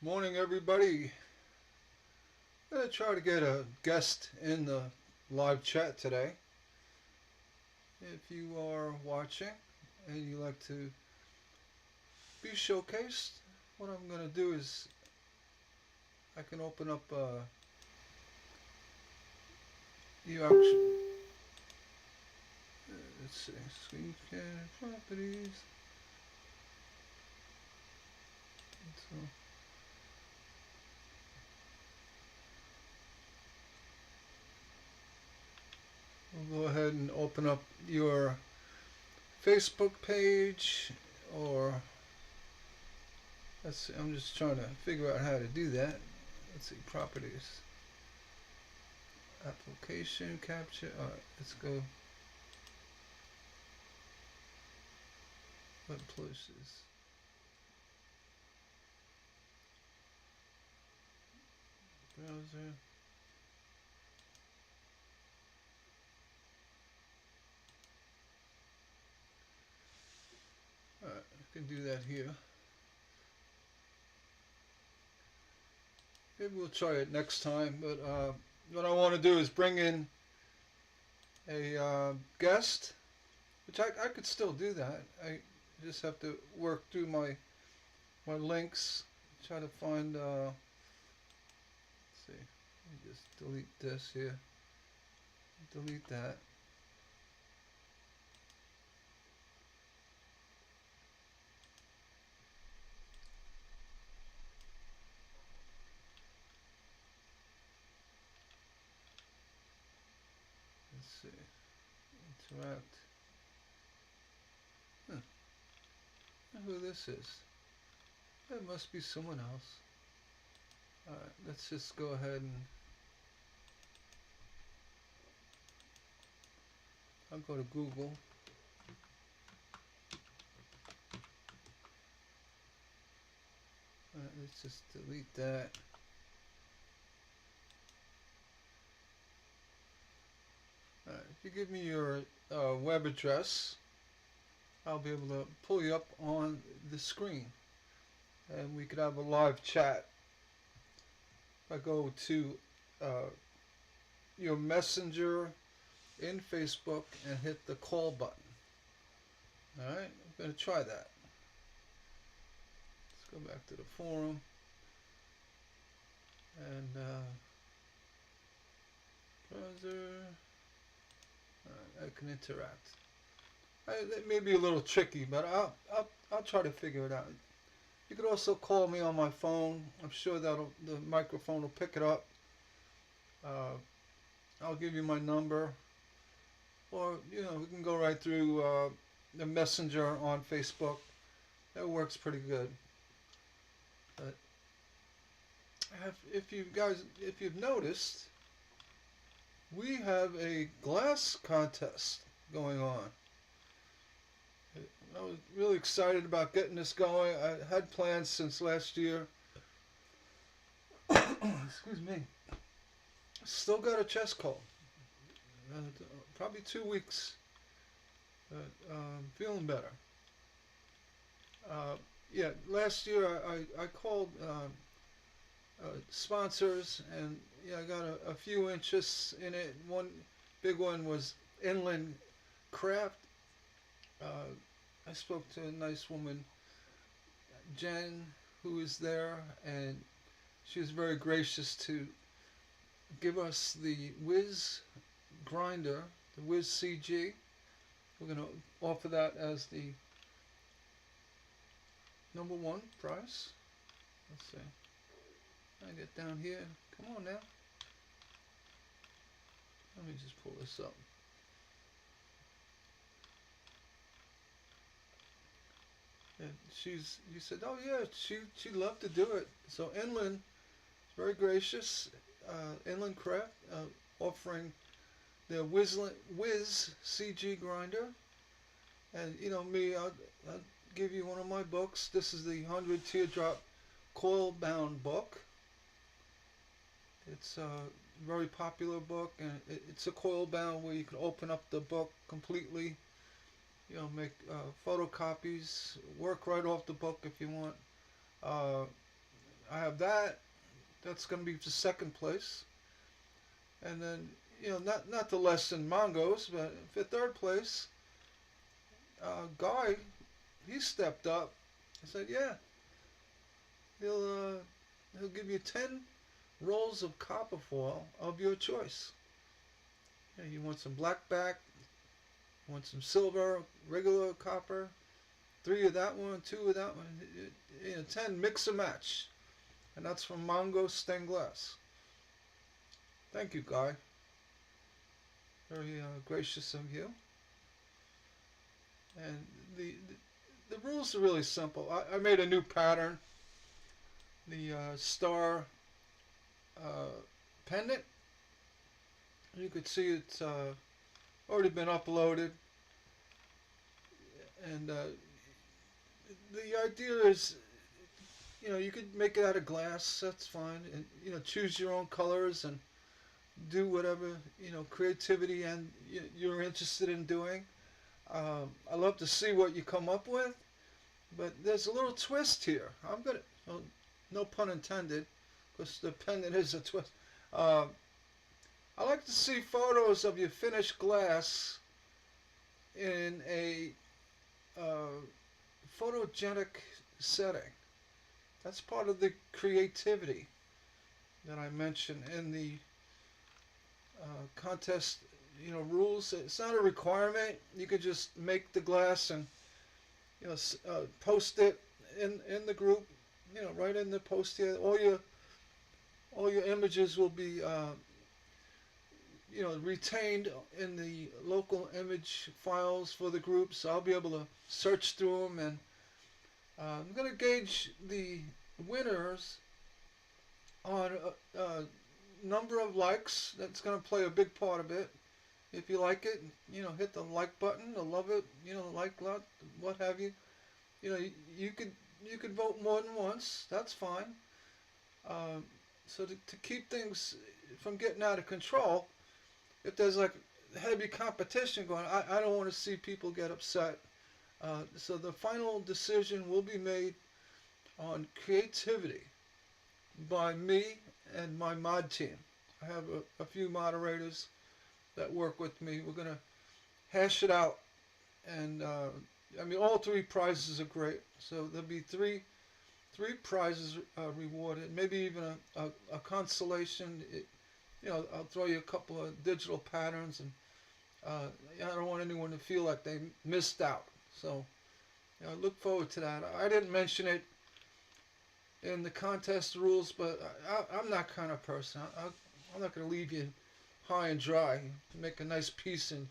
Morning, everybody. I'm going to try to get a guest in the live chat today. If you are watching and you like to be showcased, what I'm going to do is I can open up you actually. Let's see, screen can properties. So we'll go ahead and open up your Facebook page, or let's see. I'm just trying to figure out how to do that. Let's see, properties. Application capture. Alright, let's go. Web places. Browser. Alright, I can do that here. Maybe we'll try it next time, but what I want to do is bring in a guest, which I could still do that. I just have to work through my links, try to find, let's see, let me just delete this here, delete that. Let's see, interact. Huh. I don't know who this is. It must be someone else. Alright, let's just go ahead and I'll go to Google. Let's just delete that. Alright, if you give me your web address, I'll be able to pull you up on the screen and we could have a live chat. If I go to your messenger in Facebook and hit the call button. Alright, I'm going to try that. Let's go back to the forum and browser. Alright, I can interact. That may be a little tricky, but I'll try to figure it out. You could also call me on my phone. I'm sure that the microphone will pick it up. I'll give you my number, or we can go right through the messenger on Facebook. That works pretty good. But if you've noticed, we have a glass contest going on. I was really excited about getting this going. I had plans since last year. Excuse me. Still got a chest cold. Probably 2 weeks. But feeling better. Yeah, last year I called sponsors, and yeah, I got a few interests in it. One big one was Inland Craft. I spoke to a nice woman, Jen, who is there, and she was very gracious to give us the Whiz grinder, the Whiz CG. We're going to offer that as the #1 prize. Let's see. I get down here. Come on now. Let me just pull this up. And you said, oh yeah, she'd love to do it. So Inland, very gracious, Inland Craft, offering the Whiz CG grinder. And me, I'll give you one of my books. This is the 100 Teardrop Coil Bound book. It's a very popular book, and it's a coil bound where you can open up the book completely. Make photocopies, work right off the book if you want. I have that. That's going to be for second place. And then, not to lessen Mongo's, but for third place, Guy, he stepped up. I said, yeah, he'll give you 10 rolls of copper foil of your choice. Yeah, you want some blackback, want some silver, regular copper, 3 of that one, 2 of that one, 10, mix and match. And that's from Mongo Stained Glass. Thank you, Guy. Very gracious of you. And the rules are really simple. I made a new pattern. The star pendant. You could see it's already been uploaded. And the idea is, you could make it out of glass. That's fine. And, choose your own colors and do whatever, creativity and you're interested in doing. I love to see what you come up with, but there's a little twist here. I'm gonna, well, no pun intended, because the pendant is a twist. I like to see photos of your finished glass in a photogenic setting. That's part of the creativity that I mentioned in the contest, rules. It's not a requirement. You could just make the glass and post it in the group. Right in the post here. All your images will be retained in the local image files for the group. So I'll be able to search through them, and I'm going to gauge the winners on number of likes. That's going to play a big part of it. If you like it, hit the like button, love it, like, what have you. You could vote more than once. That's fine. So to keep things from getting out of control, if there's like heavy competition going, I don't want to see people get upset. So the final decision will be made on creativity by me and my mod team. I have a few moderators that work with me. We're going to hash it out. And all 3 prizes are great. So there'll be three prizes rewarded, maybe even a consolation. I'll throw you a couple of digital patterns, and I don't want anyone to feel like they missed out. So I look forward to that. I didn't mention it in the contest rules, but I'm that kind of person. I'm not going to leave you high and dry. To make a nice piece and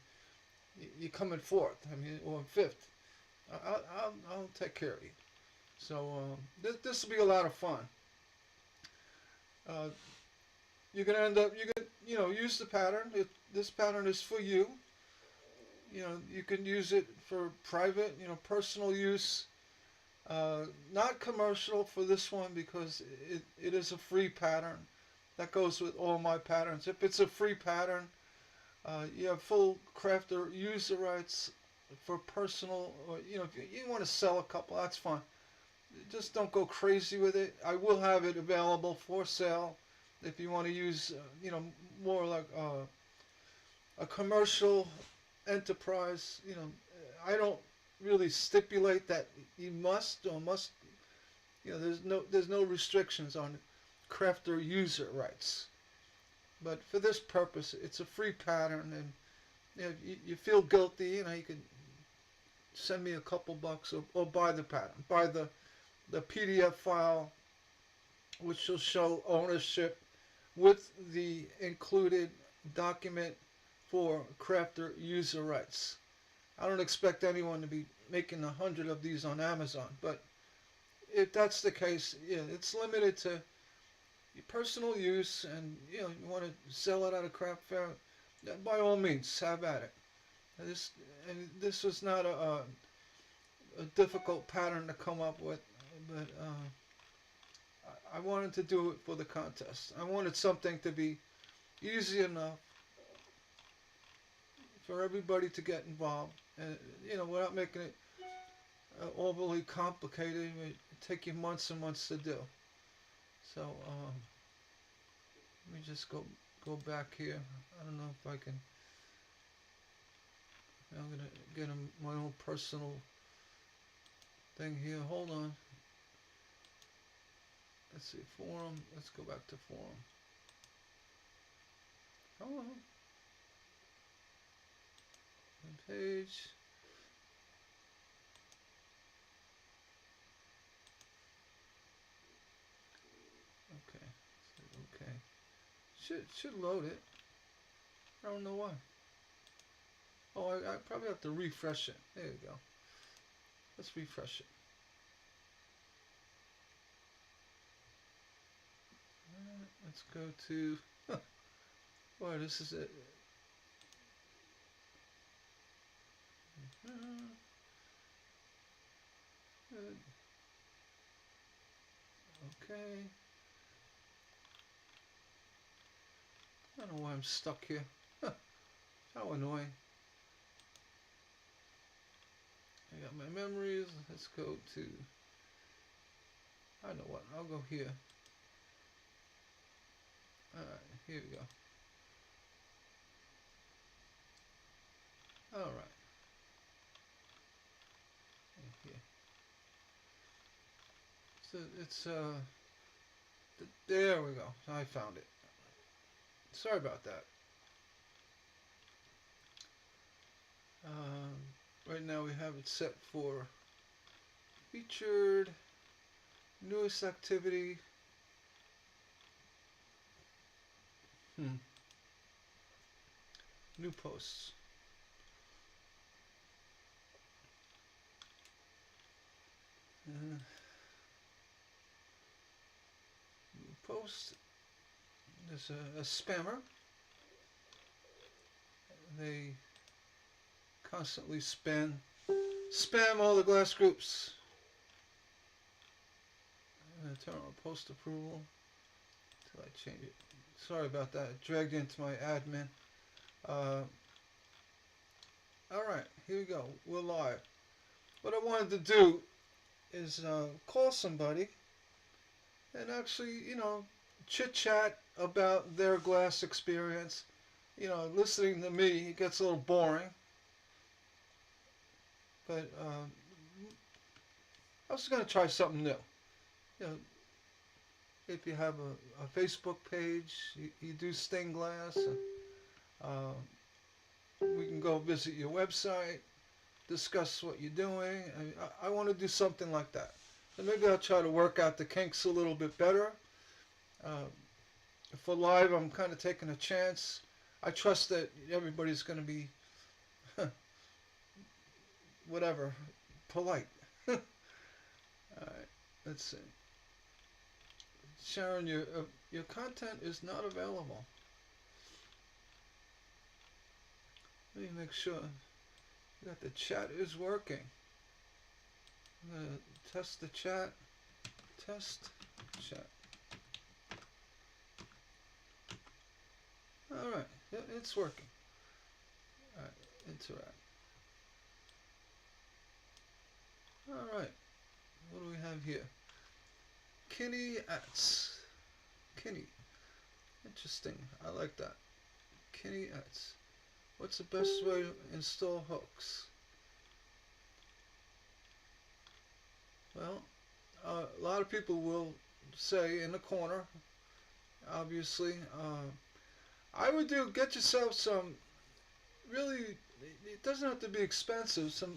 you come in 4th, or in 5th. I'll take care of you. So this will be a lot of fun. You're gonna end up, use the pattern. If this pattern is for you, you can use it for private, personal use. Not commercial for this one, because it is a free pattern. That goes with all my patterns. If it's a free pattern, you have full crafter user rights for personal, or if you want to sell a couple, that's fine. Just don't go crazy with it. I will have it available for sale if you want to use, more like a commercial enterprise. I don't really stipulate that you must. There's no restrictions on crafter user rights. But for this purpose, it's a free pattern, and if you feel guilty, you can send me a couple bucks, or buy the pattern, buy the PDF file, which will show ownership with the included document for crafter user rights. I don't expect anyone to be making 100 of these on Amazon, but if that's the case, it's limited to your personal use, and you want to sell it at a craft fair, by all means, have at it. This was not a difficult pattern to come up with, but I wanted to do it for the contest. I wanted something to be easy enough for everybody to get involved, and without making it overly complicated. It would take you months and months to do. So let me just go back here. I don't know if I can. I'm gonna get my own personal thing here. Hold on. Let's see, forum. Let's go back to forum. Hold on. Page. Okay. Okay. Should load it. I don't know why. Oh, I probably have to refresh it. There you go. Let's refresh it. Let's go to. Boy, this is it. Good. Okay. I don't know why I'm stuck here. How annoying. I got my memories. Let's go to. I know what. I'll go here. Alright, here we go. Alright. Here. So it's there we go. I found it. Sorry about that. Right now we have it set for featured, newest activity. New posts. New post. There's a spammer. They constantly spam all the glass groups. I'm gonna turn on post approval until I change it. Sorry about that. It dragged into my admin. Alright, here we go. We're live. What I wanted to do is call somebody and actually, chit chat about their glass experience. Listening to me, it gets a little boring. But I was going to try something new. If you have a Facebook page, you do stained glass, we can go visit your website, discuss what you're doing. I want to do something like that. And maybe I'll try to work out the kinks a little bit better. For live, I'm kind of taking a chance. I trust that everybody's going to be, whatever, polite. All right, let's see. Sharon, your content is not available. Let me make sure that the chat is working. I'm going to test the chat. Test chat. Alright, yeah, it's working. Alright, interact. Alright, what do we have here? Kinney Atz. Kinney. Interesting, I like that. Kinney Atz. What's the best way to install hooks? Well, a lot of people will say in the corner, obviously, I would get yourself some, really, it doesn't have to be expensive, some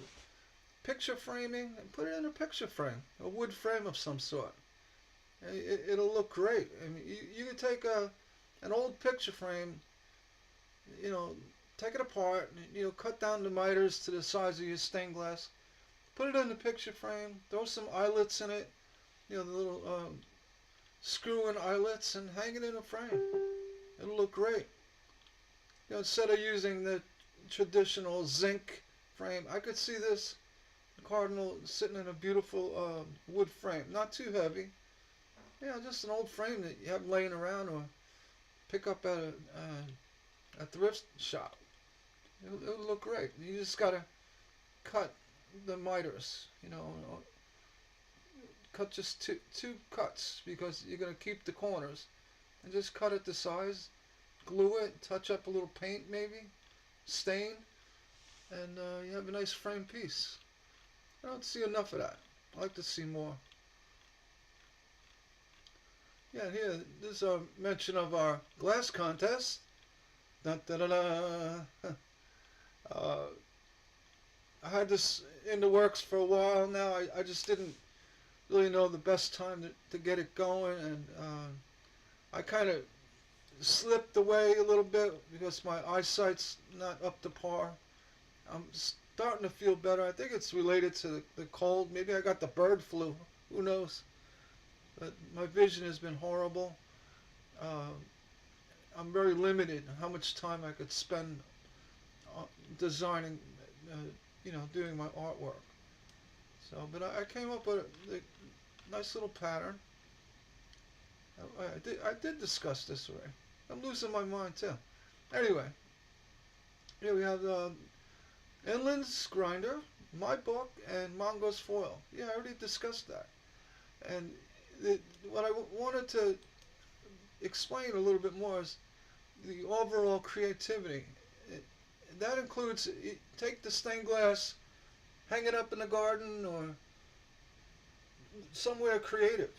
picture framing, and put it in a picture frame, a wood frame of some sort. It'll look great. I mean, you can take an old picture frame, take it apart, cut down the miters to the size of your stained glass, put it in the picture frame, throw some eyelets in it, the little screw-in eyelets, and hang it in a frame. It'll look great. Instead of using the traditional zinc frame, I could see this Cardinal sitting in a beautiful wood frame, not too heavy. Just an old frame that you have laying around or pick up at a thrift shop. It'll look great. You just gotta cut the miters, cut just two cuts because you're gonna keep the corners, and just cut it to size, glue it, touch up a little paint maybe, stain, and you have a nice frame piece. I don't see enough of that. I like to see more. Yeah, here, this is a mention of our glass contest. Da, da, da, da. I had this in the works for a while now. I just didn't really know the best time to get it going, and I kind of slipped away a little bit because my eyesight's not up to par. I'm starting to feel better. I think it's related to the cold. Maybe I got the bird flu. Who knows? But my vision has been horrible. I'm very limited in how much time I could spend designing, doing my artwork. So, but I came up with a nice little pattern. I did discuss this already. I'm losing my mind too. Anyway, here we have Inland's Grinder, my book, and Mongo's Foil. Yeah, I already discussed that. And what I wanted to explain a little bit more is the overall creativity. That includes, take the stained glass, hang it up in the garden or somewhere creative.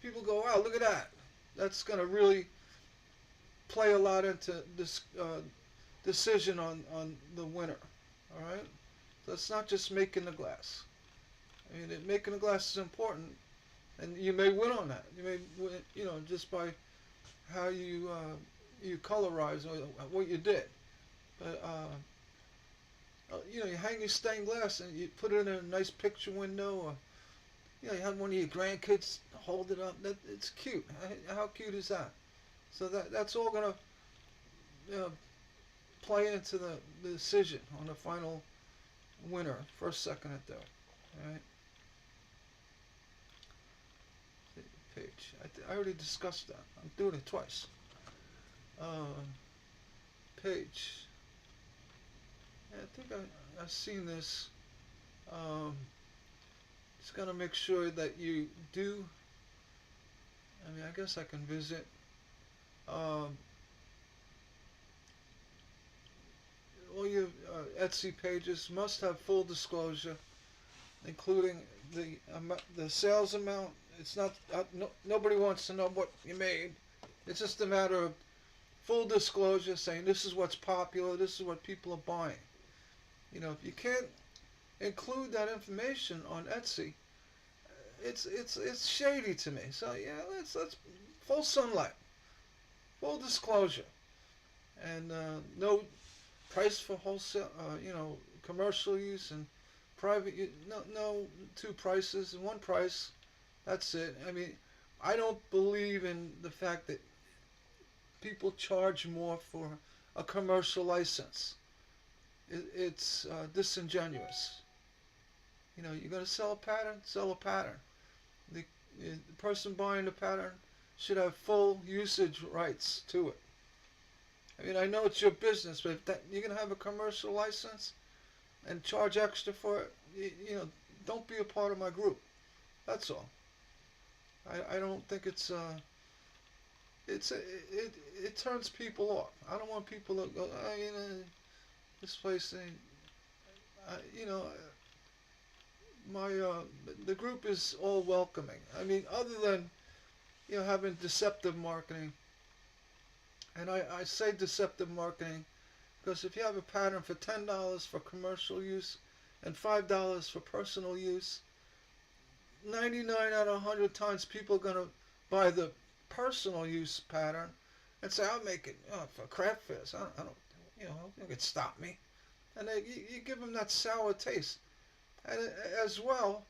People go, wow, look at that. That's going to really play a lot into this decision on the winner. All right? So it's not just making the glass. I mean, making the glass is important, and you may win on that. You may win, just by how you colorize or what you did. But you hang your stained glass and you put it in a nice picture window, or you have one of your grandkids hold it up. It's cute. How cute is that? So that's all gonna play into the decision on the final winner, first, second, and third. All right. Page. I already discussed that. I'm doing it twice. Page. Yeah, I think I've seen this. Just gotta make sure that you do. I mean, I guess I can visit. All your Etsy pages must have full disclosure, including the sales amount. It's not nobody wants to know what you made. It's just a matter of full disclosure, saying this is what's popular, this is what people are buying. If you can't include that information on Etsy, it's shady to me. So yeah, let's full sunlight, full disclosure, and no price for wholesale, commercial use and private use. No two prices and one price. That's it. I mean, I don't believe in the fact that people charge more for a commercial license. It's disingenuous. You're going to sell a pattern, sell a pattern. The person buying the pattern should have full usage rights to it. I mean, I know it's your business, but if you're going to have a commercial license and charge extra for it, don't be a part of my group. That's all. I don't think it turns people off. I don't want people to go, this place ain't, the group is all welcoming. I mean, other than, having deceptive marketing, and I say deceptive marketing because if you have a pattern for $10 for commercial use and $5 for personal use, 99 out of 100 times people are going to buy the personal use pattern and say, I'll make it for craft fairs. I don't, you can stop me. And you give them that sour taste. And as well,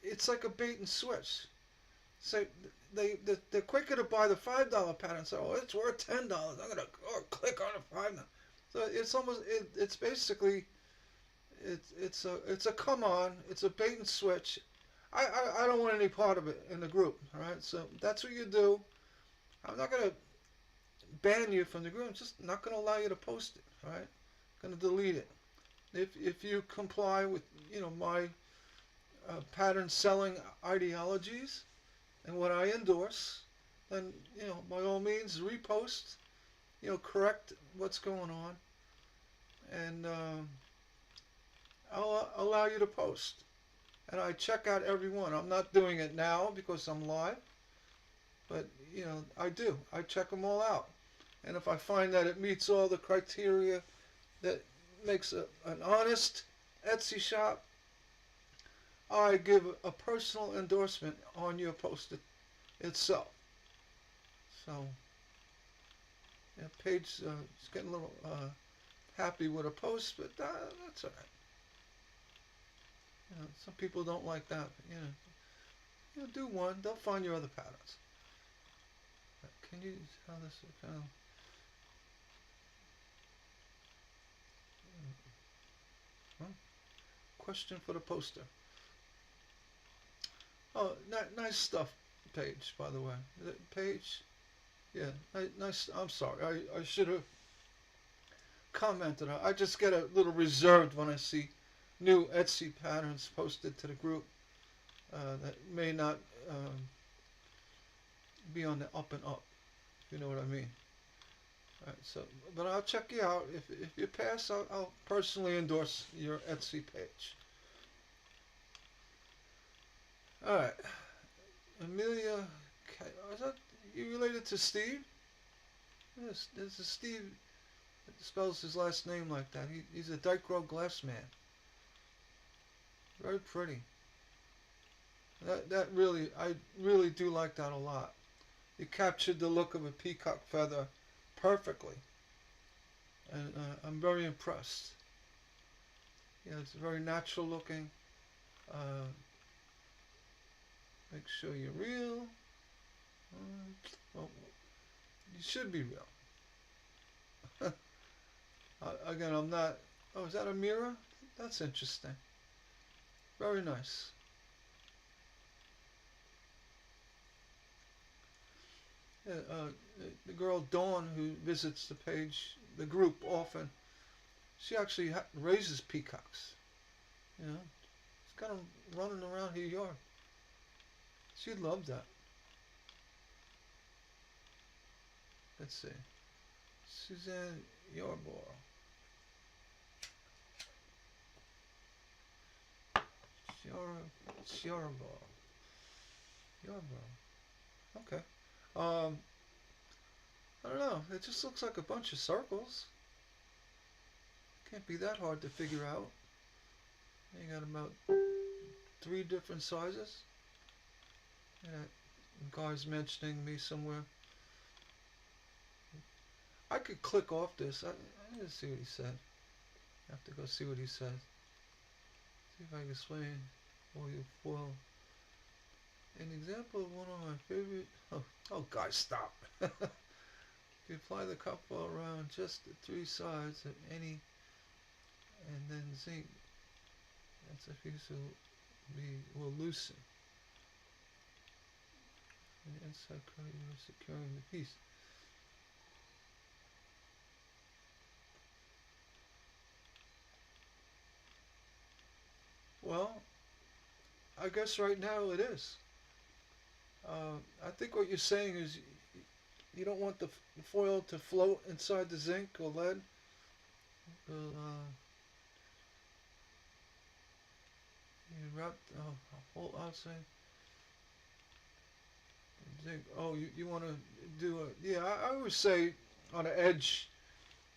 it's like a bait and switch. So they're quicker to buy the $5 pattern. So it's worth $10. I'm gonna click on the $5. So it's almost it's basically it's a come on. It's a bait and switch. I don't want any part of it in the group. All right. So that's what you do. I'm not gonna ban you from the group. I'm just not gonna allow you to post it. All right. I'm gonna delete it. If you comply with my pattern selling ideologies and what I endorse, then by all means repost. Correct what's going on, and I'll allow you to post. And I check out every one. I'm not doing it now because I'm live, but I do. I check them all out, and if I find that it meets all the criteria that makes an honest Etsy shop, I give a personal endorsement on your post itself. So, Paige is getting a little happy with a post, but that's all right. Some people don't like that. But, do one. They'll find your other patterns. Can you how this kind of question for the poster? Oh, nice stuff, Paige. By the way, Paige. Yeah, nice. I'm sorry. I should have commented. I just get a little reserved when I see new Etsy patterns posted to the group that may not be on the up and up. If you know what I mean. All right. So, but I'll check you out. If you pass, I'll personally endorse your Etsy page. All right. Amelia, is that you related to Steve? Yes, there's a Steve that spells his last name like that. He's a Dicro glass man. Very pretty. That really, I really do like that a lot. You captured the look of a peacock feather perfectly, and I'm very impressed. It's very natural looking. Make sure you're real. Well, you should be real. Again, I'm not. Oh, is that a mirror? That's interesting. Very nice. Yeah, the girl Dawn, who visits the group often, she actually raises peacocks. She's got them running around her yard. She'd love that. Let's see. Suzanne Yarborough. Yarborough. Okay. I don't know. It just looks like a bunch of circles. Can't be that hard to figure out. You got about 3 different sizes. Guy's mentioning me somewhere. I could click off this. I didn't see what he said. I have to go see what he says. See if I can explain foil. An example of one of my favorite. Oh, guys, stop. You apply the cup foil around just the 3 sides of any, and then zinc. That's a piece will loosen. And the inside cover is securing the piece. Well, I guess right now it is. I think what you're saying is you don't want the foil to float inside the zinc or lead. You wrap the whole outside zinc. Oh, you want to do a... Yeah, I always say on an edge,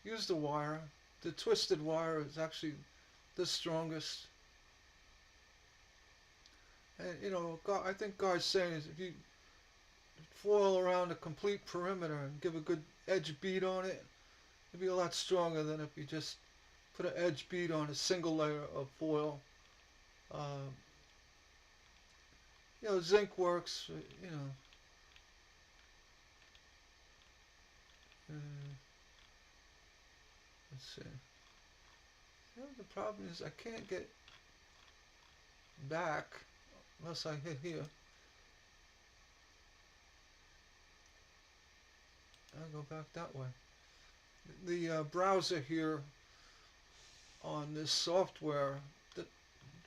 use the wire. The twisted wire is actually the strongest. And, I think Guy's saying is if you foil around a complete perimeter and give a good edge bead on it, it'll be a lot stronger than if you just put an edge bead on a single layer of foil. Zinc works, let's see. The problem is I can't get back unless I hit here. I'll go back that way. The browser here on this software that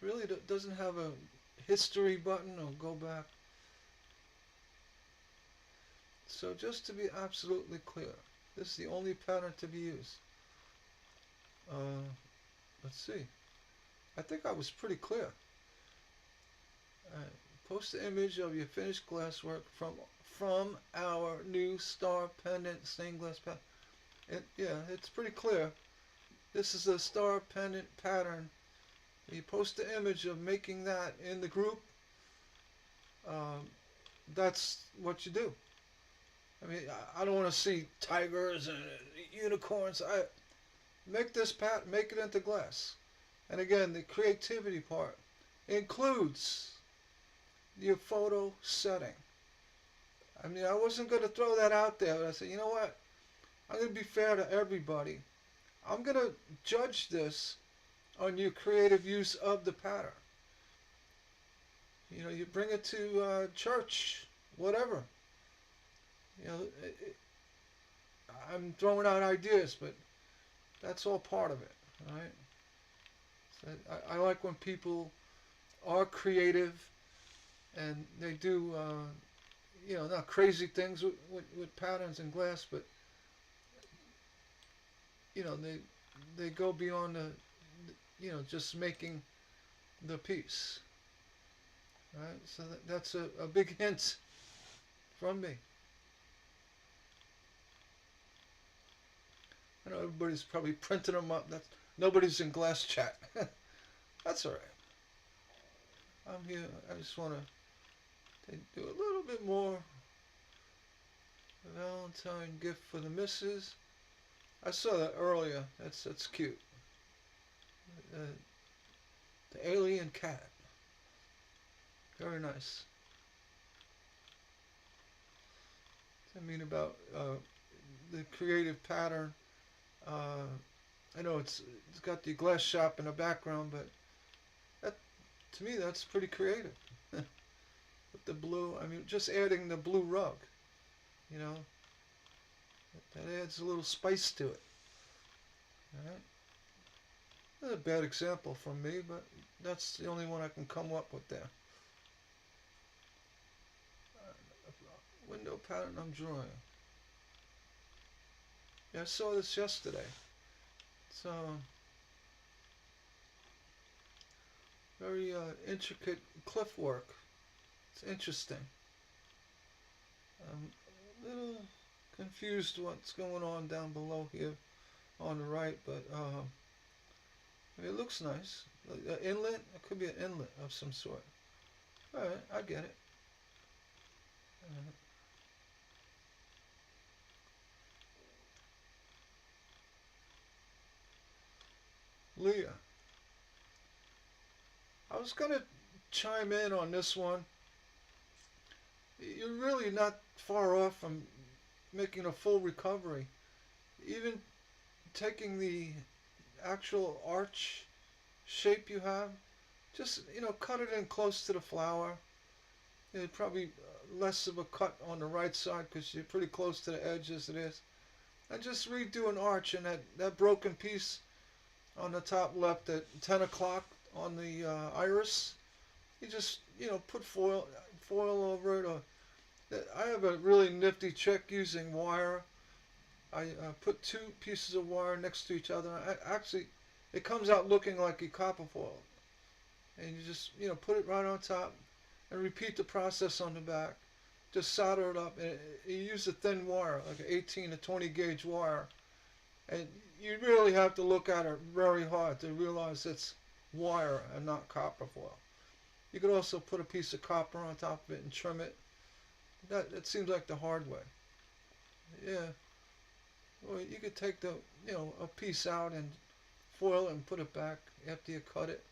really doesn't have a history button or go back. So just to be absolutely clear, this is the only pattern to be used. Uh, let's see. I think I was pretty clear. Post the image of your finished glasswork from our new star pendant stained glass pattern. Yeah, it's pretty clear. This is a star pendant pattern. You post the image of making that in the group. Um, that's what you do. I mean, I don't want to see tigers and unicorns. I make this pattern, make it into glass. And again, the creativity part includes your photo setting. I mean, I wasn't going to throw that out there, but I said, you know what? I'm going to be fair to everybody. I'm going to judge this on your creative use of the pattern. You know, you bring it to church, whatever. You know, I'm throwing out ideas, but that's all part of it, right? So I like when people are creative and they do, you know, not crazy things with patterns and glass, but you know, they go beyond the, you know, just making the piece, right? So that's a big hint from me. I know everybody's probably printing them up. Nobody's in glass chat. That's all right. I'm here. I just want to do a little bit more. Valentine gift for the missus. I saw that earlier. That's cute. The alien cat. Very nice. I mean about the creative pattern. I know it's got the glass shop in the background, but that, to me, that's pretty creative. With the blue, I mean, just adding the blue rug, you know, that adds a little spice to it. All right. Not a bad example from me, but that's the only one I can come up with there. Window pattern I'm drawing. Yeah, I saw this yesterday. So very intricate cliff work. It's interesting. I'm a little confused what's going on down below here on the right, but it looks nice. Inlet? It could be an inlet of some sort. Alright, I get it. Leah. I was going to chime in on this one. You're really not far off from making a full recovery. Even taking the actual arch shape you have, just, you know, cut it in close to the flower. It's probably less of a cut on the right side because you're pretty close to the edge as it is. And just redo an arch, and that broken piece on the top left at 10 o'clock on the iris, you just, you know, put foil over it. Or I have a really nifty trick using wire. I put two pieces of wire next to each other. Actually, it comes out looking like a copper foil. And you just, you know, put it right on top and repeat the process on the back. Just solder it up, and you use a thin wire, like an 18 to 20 gauge wire. And you really have to look at it very hard to realize it's wire and not copper foil. You could also put a piece of copper on top of it and trim it. That seems like the hard way. Yeah. Well, you could take the, you know, a piece out and foil it and put it back after you cut it.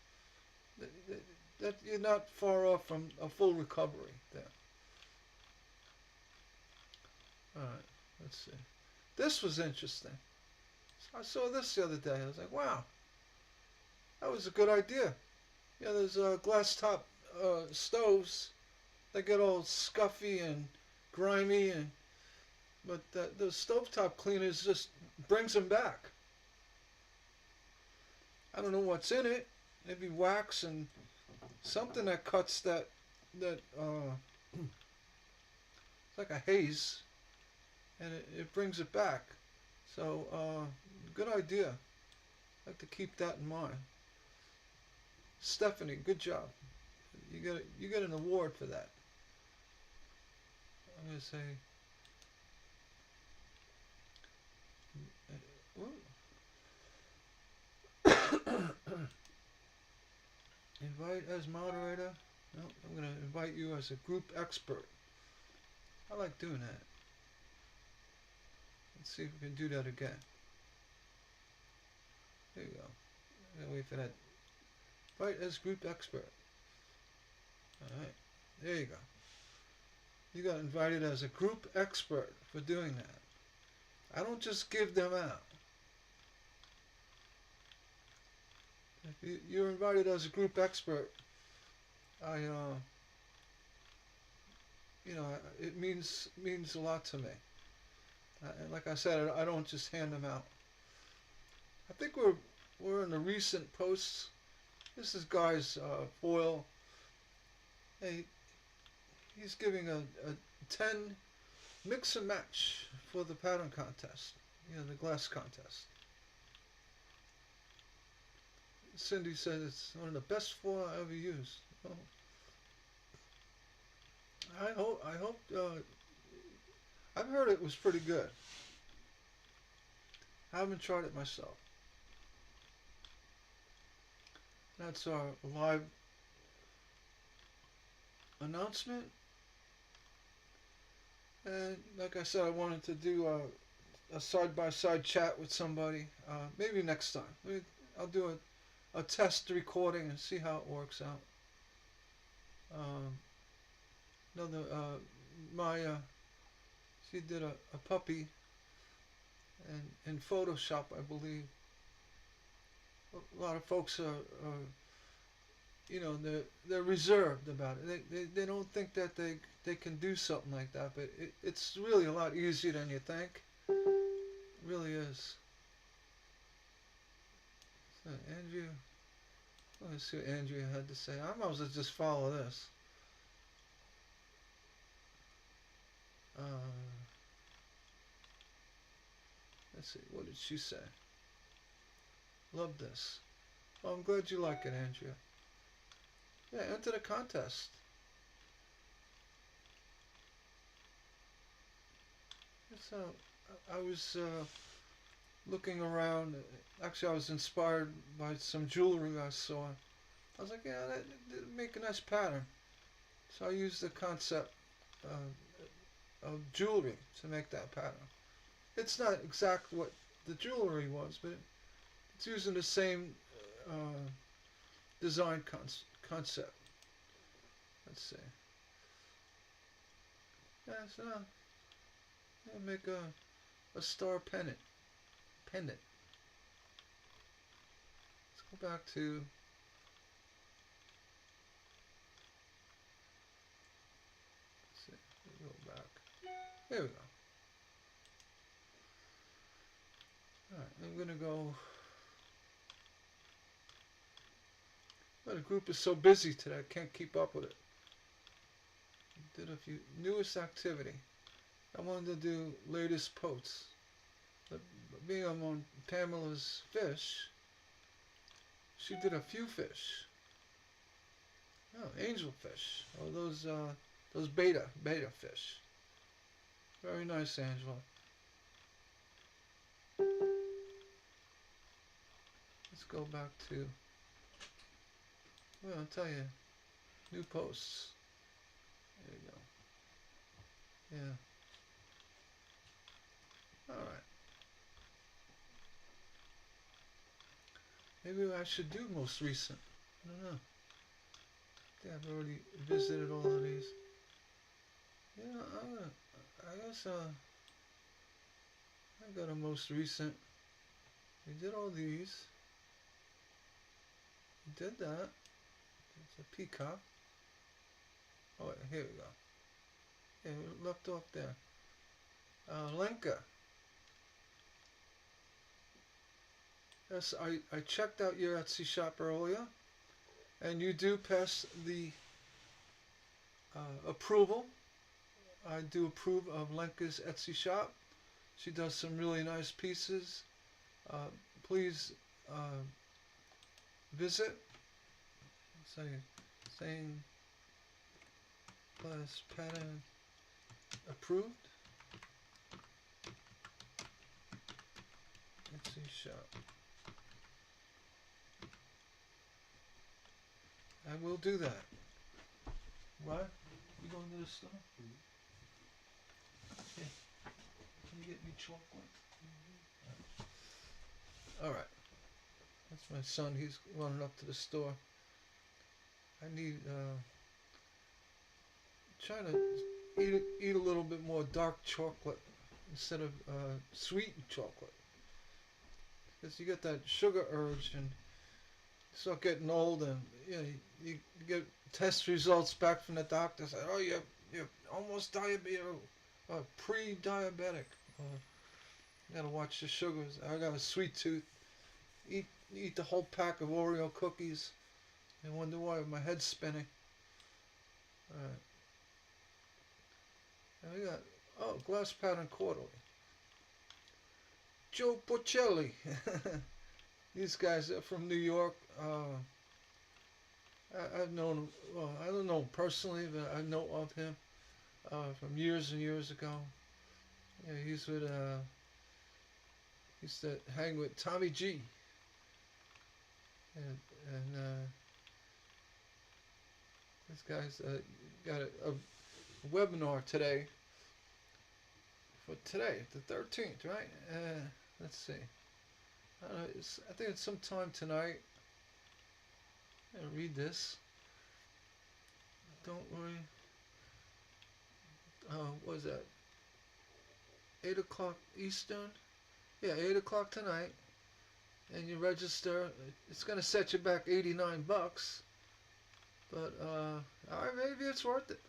That you're not far off from a full recovery there. All right. Let's see. This was interesting. I saw this the other day. I was like, wow, that was a good idea. Yeah, there's glass top stoves. They get all scuffy and grimy, but the stovetop cleaners just brings them back. I don't know what's in it. Maybe wax and something that cuts that it's like a haze, and it brings it back. So good idea. I'd like to keep that in mind. Stephanie, good job. You get an award for that. I'm gonna say. Invite as moderator. No, I'm gonna invite you as a group expert. I like doing that. Let's see if we can do that again. There you go. I'm gonna wait for that. Invite as group expert. Alright. There you go. You got invited as a group expert for doing that. I don't just give them out. If you're invited as a group expert, I it means a lot to me. And like I said, I don't just hand them out. I think we're in the recent posts. This is Guy's foil. Hey, he's giving a 10 mix and match for the pattern contest. The glass contest. Cindy said it's one of the best foil I ever used. Oh. I hope. I've heard it was pretty good. I haven't tried it myself. That's our live announcement. And like I said, I wanted to do a side-by-side chat with somebody. Maybe next time. I'll do a test recording and see how it works out. Another Maya, she did a puppy in Photoshop, I believe. A lot of folks are they're reserved about it. They don't think that they can do something like that, but it's really a lot easier than you think. It really is. So Andrea, let's see what Andrea had to say. I might as well just follow this. Let's see, what did she say? Love this. Well, I'm glad you like it, Andrea. Yeah, enter the contest. So I was looking around. Actually, I was inspired by some jewelry I saw. I was like, yeah, that make a nice pattern. So I used the concept of jewelry to make that pattern. It's not exactly what the jewelry was, but it's using the same design concept. Let's see. Yeah, so make a star pendant. Let's go back to. Let's see. Go back. There we go. All right, I'm gonna go. Well, the group is so busy today, I can't keep up with it. Did a few newest activity. I wanted to do latest posts. But being I'm on Pamela's fish, she did a few fish. Oh, angelfish. Oh, those beta fish. Very nice, Angela. Let's go back to. Well, I'll tell you, new posts. There you go. Yeah. All right. Maybe I should do most recent. I don't know. I think I've already visited all of these. Yeah, I guess I got a most recent. We did all these. We did that. It's a peacock. Oh, wait, here we go. Yeah, we left off there. Lenka. Yes, I checked out your Etsy shop earlier, and you do pass the approval. I do approve of Lenka's Etsy shop. She does some really nice pieces. Please visit. Saying glass pattern approved. Etsy shop. I will do that. What? You going to the store? Yeah. Can you get me chocolate? All right. That's my son. He's running up to the store. I need trying to eat a little bit more dark chocolate instead of sweetened chocolate, because you get that sugar urge and you start getting old, and you get test results back from the doctor. Say, oh, you're almost diabetic, pre-diabetic. You gotta watch the sugars. I got a sweet tooth. Eat the whole pack of Oreo cookies and wonder why my head's spinning. Alright. And we got, glass pattern quarterly. Joe Porcelli. These guys are from New York. I've known him, well, I don't know him personally, but I know of him from years and years ago. Yeah, he's with, he used to hang with Tommy G. And this guy's got a webinar today. For today, the 13th, right? Let's see. I don't know, I think it's sometime tonight. I'm gonna read this. Don't worry. What is that? 8 o'clock Eastern? Yeah, 8 o'clock tonight. And you register. It's gonna set you back $89. But alright, maybe it's worth it.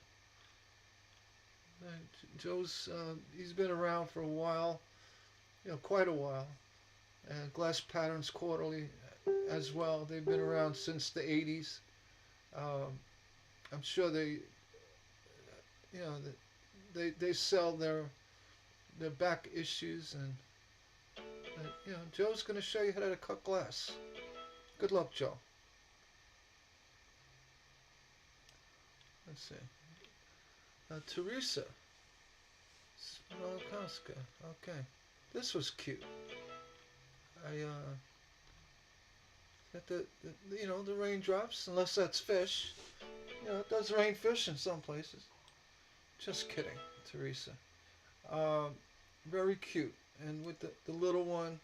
Joe's he's been around for a while, quite a while. And Glass Patterns Quarterly as well. They've been around since the 80s. I'm sure they sell their back issues, and Joe's going to show you how to cut glass. Good luck, Joe. Let's see. Teresa Smolkowska. Okay, this was cute. I got the raindrops. Unless that's fish. It does rain fish in some places. Just kidding, Teresa. Very cute. And with the little one,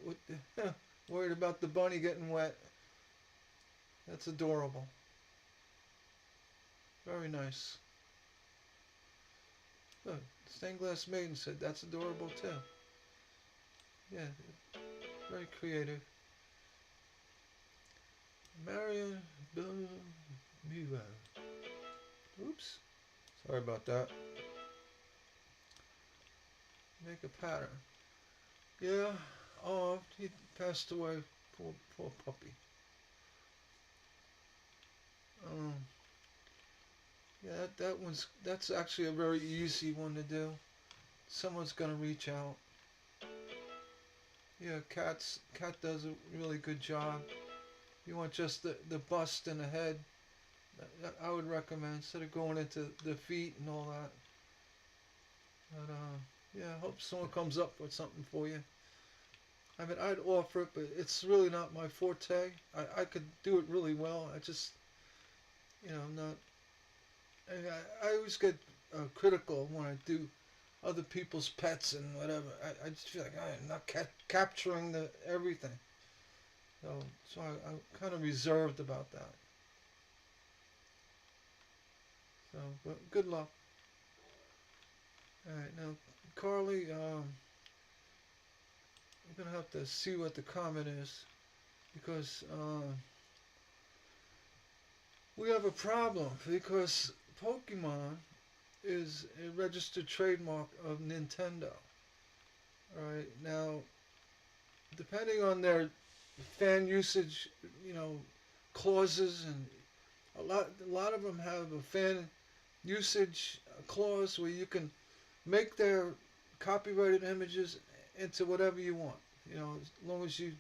with worried about the bunny getting wet. That's adorable. Very nice. Good. Stained Glass Maiden said that's adorable too. Yeah, very creative. Marion Mira. Oops. Sorry about that. Make a pattern. Yeah. Oh, he passed away. Poor puppy. Yeah, that's actually a very easy one to do. Someone's gonna reach out. Yeah, Cat does a really good job. You want just the bust and the head. I would recommend, instead of going into the feet and all that. But yeah, I hope someone comes up with something for you. I mean, I'd offer it, but it's really not my forte. I could do it really well. I just, not. I always get critical when I do other people's pets and whatever. I just feel like I'm not capturing everything. So I'm kind of reserved about that. So, but good luck. All right, now, Carly, I'm gonna have to see what the comment is, because we have a problem, because Pokemon is a registered trademark of Nintendo. Alright, now, depending on their fan usage, clauses, and a lot of them have a fan usage clause where you can make their copyrighted images into whatever you want. As long as you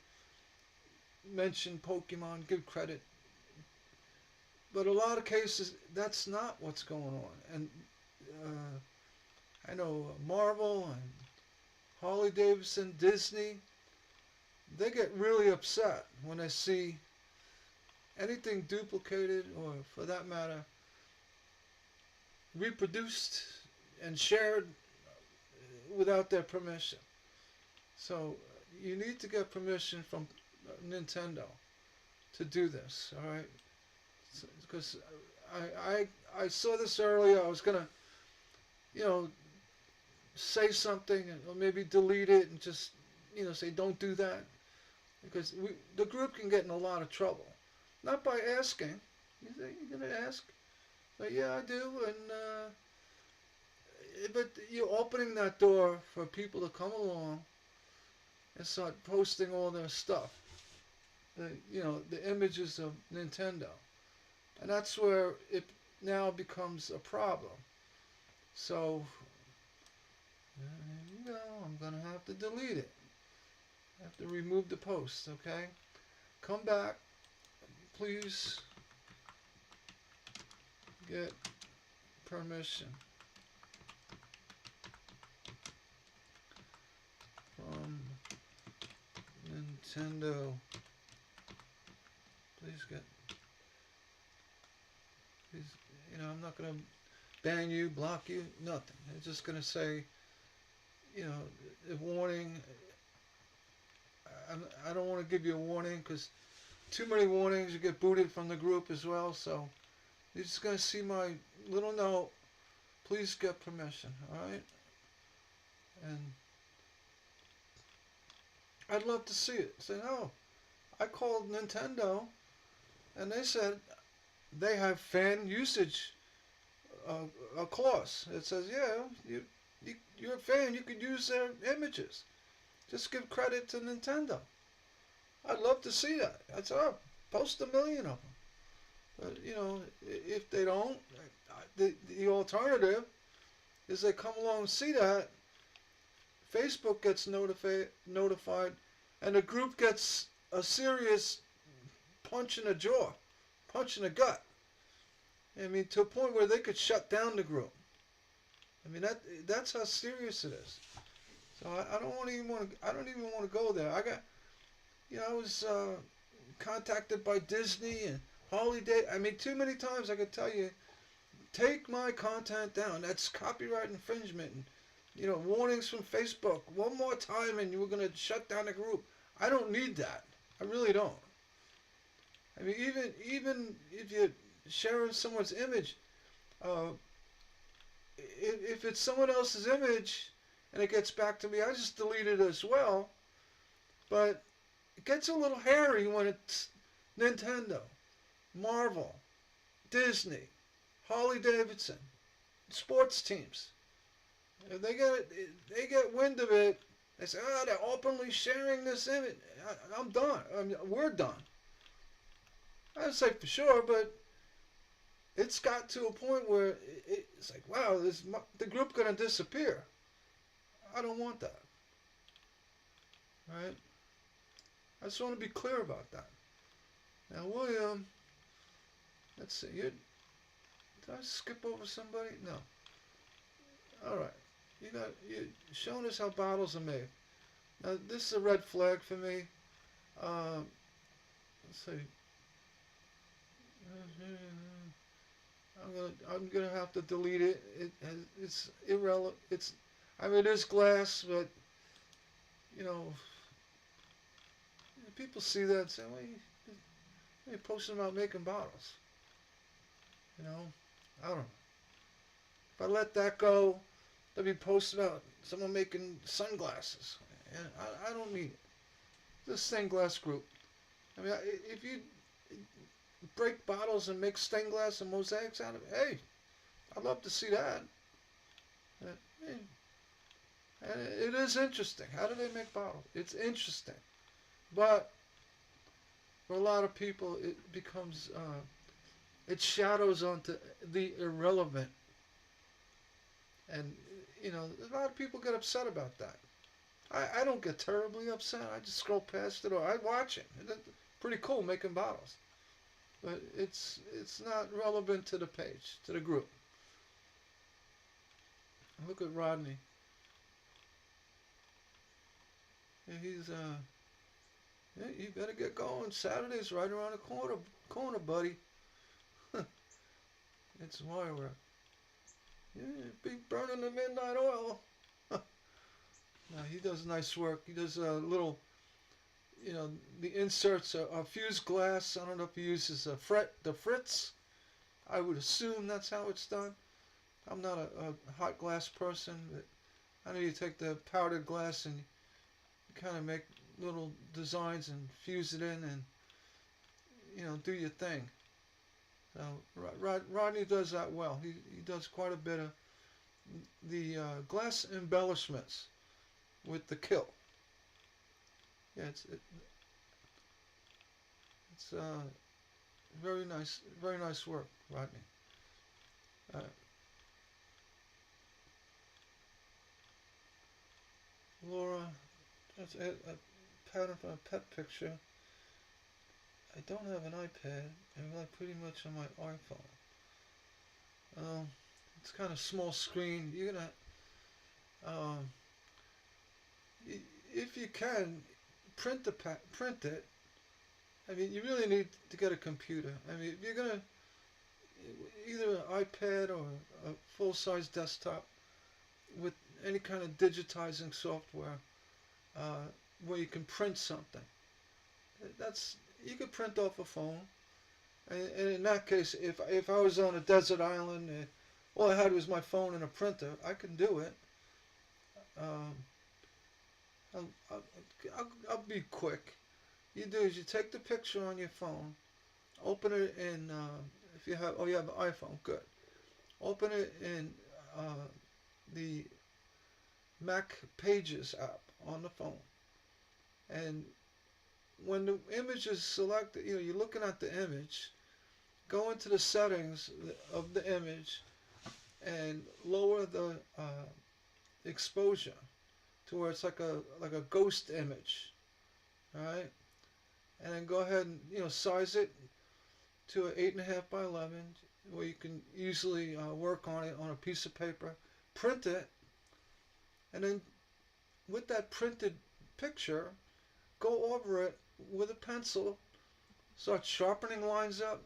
mention Pokemon, give credit. But a lot of cases, that's not what's going on. And I know Marvel and Harley Davidson, Disney, they get really upset when they see anything duplicated, or for that matter, reproduced and shared without their permission. So you need to get permission from Nintendo to do this, all right? Because I saw this earlier. I was gonna, you know, say something or maybe delete it and just, say don't do that, because the group can get in a lot of trouble, not by asking. You say you're gonna ask? But yeah, I do, and but you're opening that door for people to come along and start posting all their stuff. The images of Nintendo, and that's where it now becomes a problem. So, I'm gonna have to delete it. I have to remove the post. Okay, come back, please. Get permission from Nintendo. Please get. Please, I'm not gonna ban you, block you, nothing. It's just gonna say, a warning. I don't want to give you a warning because too many warnings, you get booted from the group as well. So you're just gonna see my little note. Please get permission. All right, and I'd love to see it. Say no. I called Nintendo, and they said they have fan usage a clause. It says, yeah, you're a fan. You could use their images. Just give credit to Nintendo. I'd love to see that. That's up. Post 1 million of them. But if they don't, the alternative is they come along and see that. Facebook gets notified, and the group gets a serious punch in the jaw, punch in the gut. I mean, to a point where they could shut down the group. I mean, that's how serious it is. So I don't even want to go there. I was contacted by Disney and Harley Davidson. I mean, too many times I could tell you, take my content down. That's copyright infringement. And, warnings from Facebook. One more time, and you were going to shut down the group. I don't need that. I really don't. I mean, even if you're sharing someone's image, if it's someone else's image and it gets back to me, I just delete it as well. But it gets a little hairy when it's Nintendo, Marvel, Disney, Harley Davidson, sports teams. If they get wind of it, they say, they're openly sharing this image. I'm done. We're done. I don't say for sure, but it's got to a point where it's like, wow, the group going to disappear. I don't want that. Right? I just want to be clear about that. Now, William, let's see. Did I skip over somebody? No. All right. You showing us how bottles are made. Now, this is a red flag for me. Let's see. I'm gonna have to delete it. It's irrelevant. It is glass, but people see that and say, well, you're posting about making bottles. I don't know. If I let that go, they'll be posting about someone making sunglasses. And I don't need it. This stained glass group. I mean, if you break bottles and make stained glass and mosaics out of it, hey, I'd love to see that. And it is interesting. How do they make bottles? It's interesting. But For a lot of people, it becomes it shadows onto the irrelevant, and a lot of people get upset about that. I don't get terribly upset. I just scroll past it or I watch it. It's pretty cool making bottles, but it's not relevant to the page, to the group. Look at Rodney. Yeah, yeah, you better get going. Saturday's right around the corner, buddy. It's firework. Yeah, be burning the midnight oil. No, he does nice work. He does a little, the inserts are fused glass. I don't know if he uses the Fritz. I would assume that's how it's done. I'm not a hot glass person, but I know you take the powdered glass and you kind of make little designs and fuse it in and, do your thing. So Rodney does that well. He does quite a bit of the glass embellishments with the kill. Yeah, it's very nice work, Rodney. Uh, Laura, that's a pattern from a pet picture. I don't have an iPad. I rely pretty much on my iPhone. It's kind of small screen. You're gonna, um, if you can, print it. I mean, you really need to get a computer. I mean, if you're gonna either an iPad or a full-size desktop with any kind of digitizing software where you can print something. That's you could print off a phone, and in that case, if I was on a desert island, all I had was my phone and a printer, I can do it. Um, I'll be quick. You do is you take the picture on your phone, open it in if you have an iPhone, good. Open it in the Mac Pages app on the phone, and when the image is selected, you're looking at the image. Go into the settings of the image and lower the exposure to where it's like a ghost image, all right? And then go ahead and size it to an 8.5 by 11, where you can easily work on it on a piece of paper. Print it, and then with that printed picture, go over it with a pencil. Start sharpening lines up,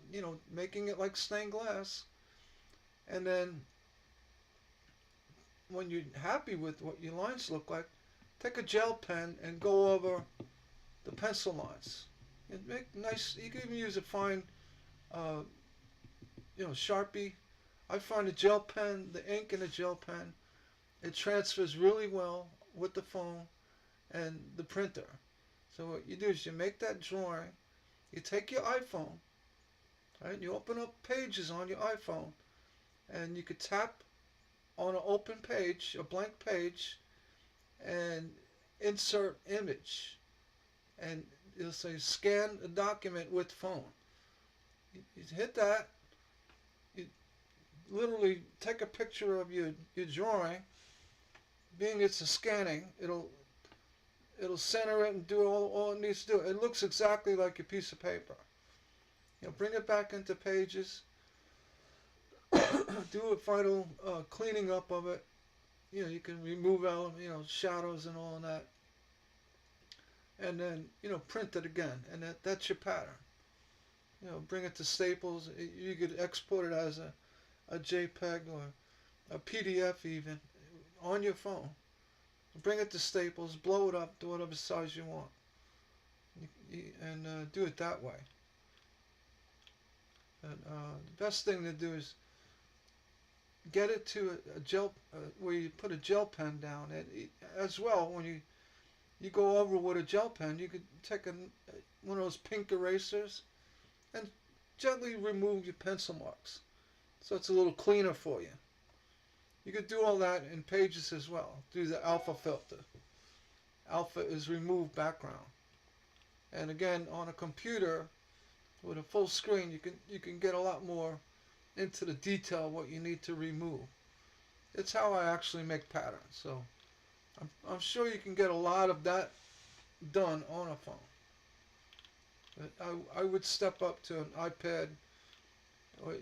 making it like stained glass, and then when you're happy with what your lines look like, take a gel pen and go over the pencil lines. And make nice. You can even use a fine, Sharpie. I find a gel pen, the ink in a gel pen, it transfers really well with the phone and the printer. So what you do is you make that drawing. You take your iPhone, right? You open up Pages on your iPhone, and you could tap on an open page, a blank page, and insert image, and it'll say scan a document with phone. You hit that. You literally take a picture of your drawing. Being it's a scanning, it'll center it and do all it needs to do. It looks exactly like a piece of paper. Bring it back into Pages. Do a final cleaning up of it. You can remove out shadows and all of that, and then print it again, and that's your pattern. Bring it to Staples. You could export it as a JPEG or a PDF even on your phone. Bring it to Staples, blow it up to whatever size you want, and do it that way. And the best thing to do is get it to a gel where you put a gel pen down, and as well when you go over with a gel pen, you could take one of those pink erasers and gently remove your pencil marks, so it's a little cleaner for you. You could do all that in Pages as well. Do the alpha filter. Alpha is remove background. And again, on a computer, With a full screen, you can get a lot more into the detail what you need to remove. It's how I actually make patterns. So I'm sure you can get a lot of that done on a phone. But I would step up to an iPad. Or,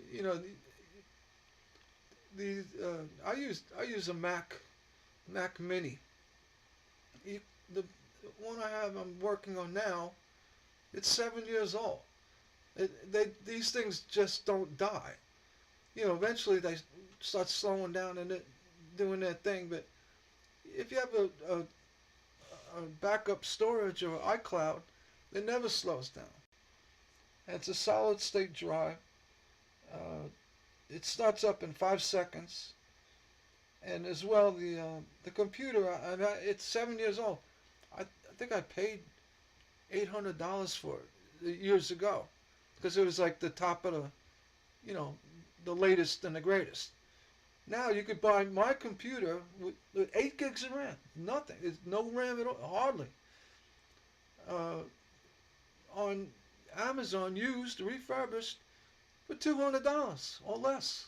I use a Mac Mini. The one I'm working on now, it's 7 years old. These things just don't die. Eventually they start slowing down and doing their thing. But if you have a backup storage or iCloud, it never slows down. And it's a solid state drive. Uh, it starts up in 5 seconds. And as well, the computer, it's 7 years old. I think I paid $800 for it years ago because it was like the top of you know, the latest and the greatest. Now you could buy my computer with 8 gigs of RAM. Nothing. It's no RAM at all, hardly. Uh, on Amazon, used, refurbished, for $200 or less.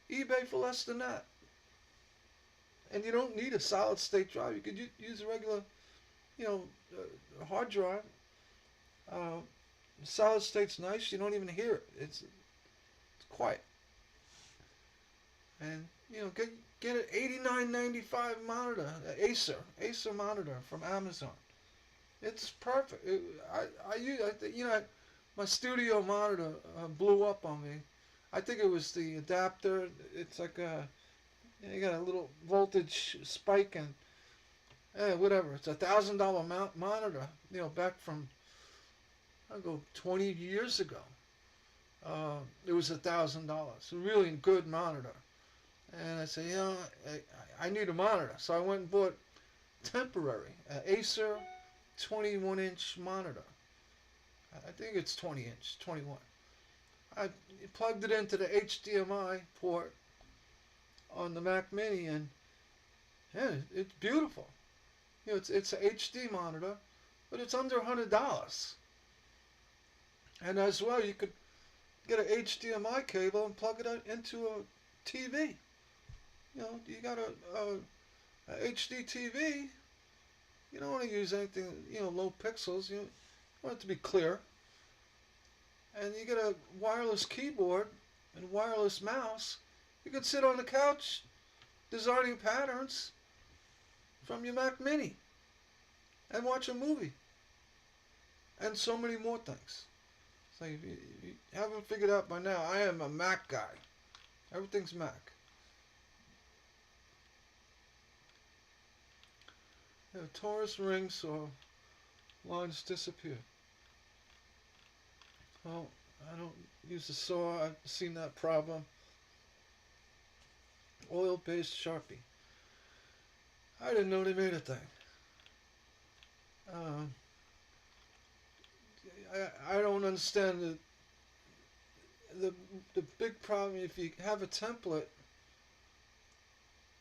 eBay for less than that. And you don't need a solid state drive. You could use a regular, hard drive. Uh, Solid state's nice. You don't even hear it. It's quiet. And get an $89.95 monitor, Acer monitor from Amazon. It's perfect. My studio monitor blew up on me. I think it was the adapter. It's like you got a little voltage spike and whatever. It's $1,000 monitor. Back from I'll go 20 years ago. It was $1,000. A really good monitor. And I said, I need a monitor. So I went and bought temporary Acer 21-inch monitor. I think it's 20-inch, 21. I plugged it into the HDMI port on the Mac Mini, and it's beautiful. It's an HD monitor, but it's under $100. And as well, you could get an HDMI cable and plug it into a TV. You got a HD TV. You don't want to use anything, low pixels. You want it to be clear. And you get a wireless keyboard and wireless mouse. You can sit on the couch designing patterns from your Mac Mini and watch a movie. And so many more things. So if you haven't figured out by now, I am a Mac guy. Everything's Mac. Torus rings or lines disappear. Well, I don't use a saw. I've seen that problem. Oil-based Sharpie. I didn't know they made a thing. I don't understand the big problem. If you have a template,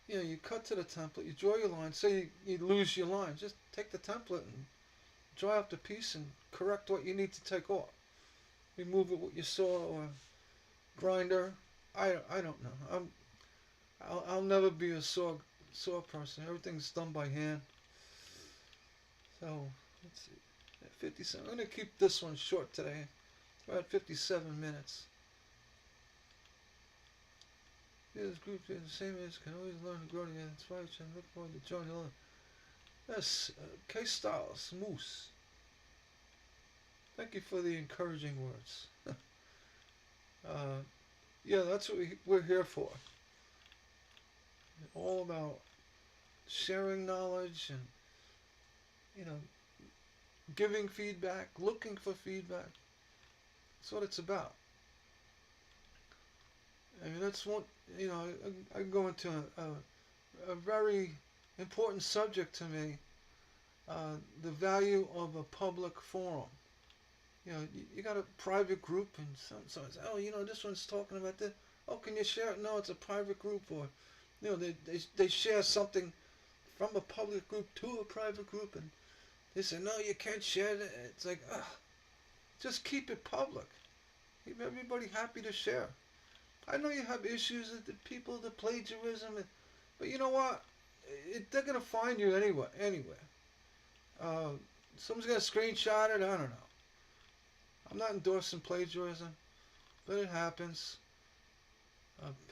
you cut to the template, you draw your line. Say you lose your line, just take the template and draw out the piece and correct what you need to take off. Remove it with your saw or grinder. I don't know. I'll never be a saw person. Everything's done by hand. So let's see. 57. I'm gonna keep this one short today. We're at 57 minutes. This group is the same age, can always learn to grow together. That's why I look forward to joining along. Yes, K-Styles, Moose. Thank you for the encouraging words. That's what we're here for. All about sharing knowledge and, giving feedback, looking for feedback. That's what it's about. I mean, that's one, I go into a very important subject to me, the value of a public forum. You got a private group and someone says, this one's talking about this. Oh, can you share it? No, it's a private group. Or, they share something from a public group to a private group and they say, no, you can't share it. It's like, Just keep it public. Keep everybody happy to share. I know you have issues with the people, the plagiarism, but you know what? They're gonna find you anyway. Anyway, uh, someone's gonna screenshot it. I don't know. I'm not endorsing plagiarism, but it happens.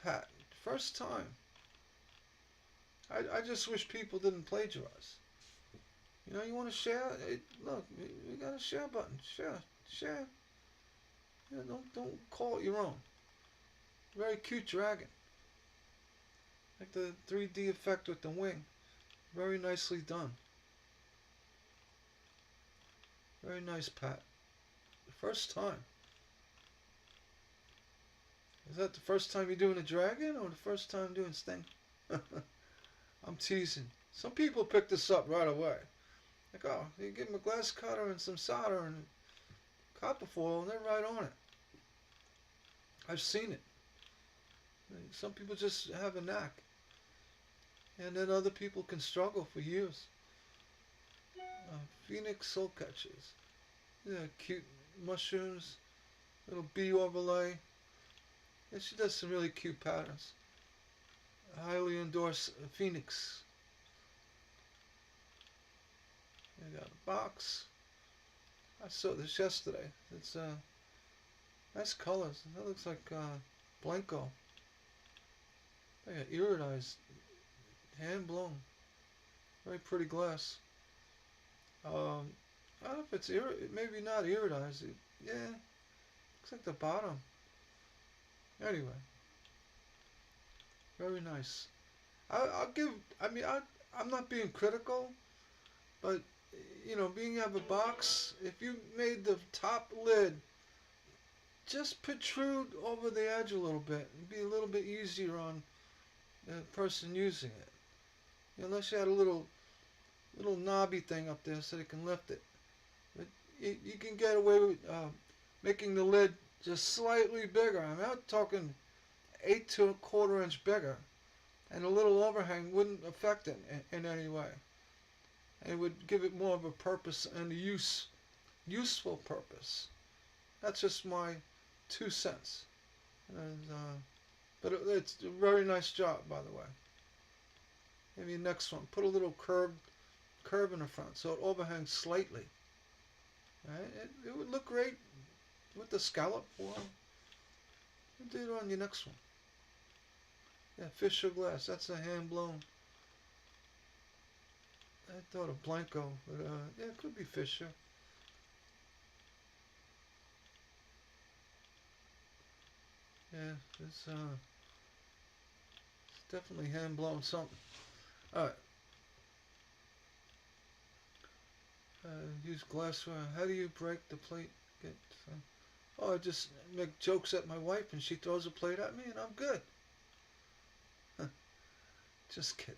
Pat, first time. I just wish people didn't plagiarize. You know, you want to share? Look, we got a share button. Share, share. You know, don't call it your own. Very cute dragon. Like the 3D effect with the wing. Very nicely done. Very nice, Pat. The first time. Is that the first time you're doing a dragon or the first time doing Sting? I'm teasing. Some people pick this up right away. Like, oh, you give them a glass cutter and some solder and copper foil and they're right on it. I've seen it. Some people just have a knack. And then other people can struggle for years. Phoenix soul catchers. Yeah, cute mushrooms. Little bee overlay. And she does some really cute patterns. I highly endorse Phoenix. I got a box. I saw this yesterday. It's nice colors. That looks like Blanco. They got iridized, hand blown. Very pretty glass. I don't know if it's maybe not iridized. Yeah, looks like the bottom. Anyway, very nice. I'll give. I mean, I'm not being critical, but you know, being you have a box, if you made the top lid just protrude over the edge a little bit, it'd be a little bit easier on the person using it. Unless you had a little knobby thing up there so they can lift it. But you can get away with making the lid just slightly bigger. I'm not talking 8 to a quarter inch bigger, and a little overhang wouldn't affect it in any way. And it would give it more of a purpose and a useful purpose. That's just my 2 cents. And, but it's a very nice job, by the way. Maybe next one, put a little curve in the front so it overhangs slightly. Right? It would look great with the scallop form. Do it on your next one. Yeah, Fisher glass. That's a hand blown. I thought of Blanco, but yeah, it could be Fisher. Yeah, it's definitely hand blown something. All right. Use glassware. How do you break the plate? Oh, I just make jokes at my wife and she throws a plate at me and I'm good. Just kidding.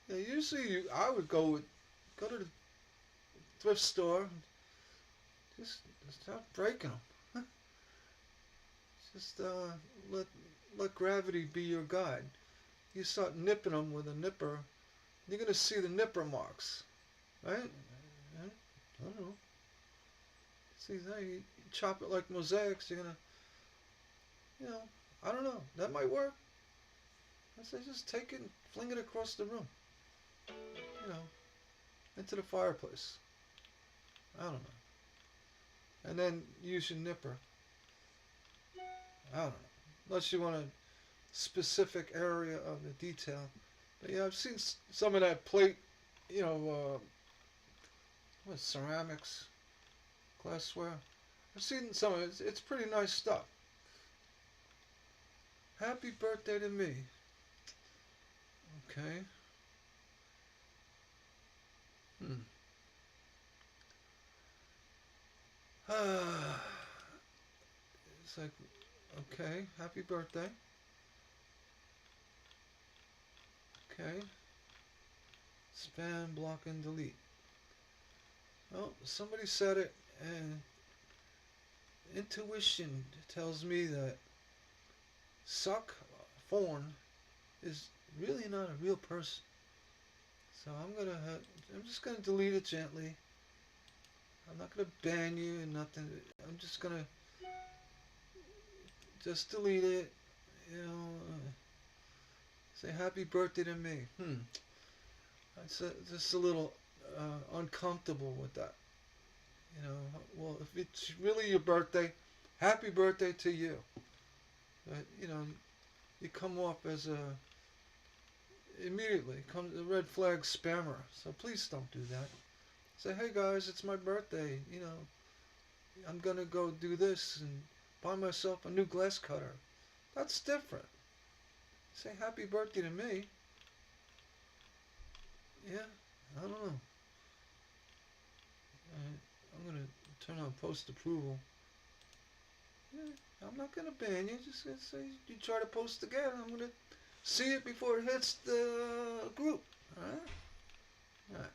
Yeah, usually I would go to the thrift store, just start breaking them. Just let gravity be your guide. You start nipping them with a nipper, you're gonna see the nipper marks, right? I don't know. See, now you chop it like mosaics. You're gonna, I don't know. That might work. I say just take it and fling it across the room. Into the fireplace. I don't know. And then use your nipper. I don't know. Unless you want a specific area of the detail. But yeah, I've seen some of that plate, what, ceramics, glassware. I've seen some of it. It's pretty nice stuff. Happy birthday to me. Okay. It's like, okay, happy birthday. Okay. Spam, block, and delete. Well, somebody said it, and intuition tells me that Suck Thorn is really not a real person. So I'm just gonna delete it gently. I'm not gonna ban you and nothing. I'm just gonna just delete it. You know, say happy birthday to me. Just a little uncomfortable with that. You know, well, if it's really your birthday, happy birthday to you. But you know, you come off as a immediately comes a red flag spammer. So please don't do that. Say, hey guys, it's my birthday. You know, I'm gonna go do this and buy myself a new glass cutter. That's different. Say happy birthday to me. Yeah, I don't know. I'm gonna turn on post approval. Yeah, I'm not gonna ban you. Just gonna say you try to post again. I'm gonna see it before it hits the group. All right. All right.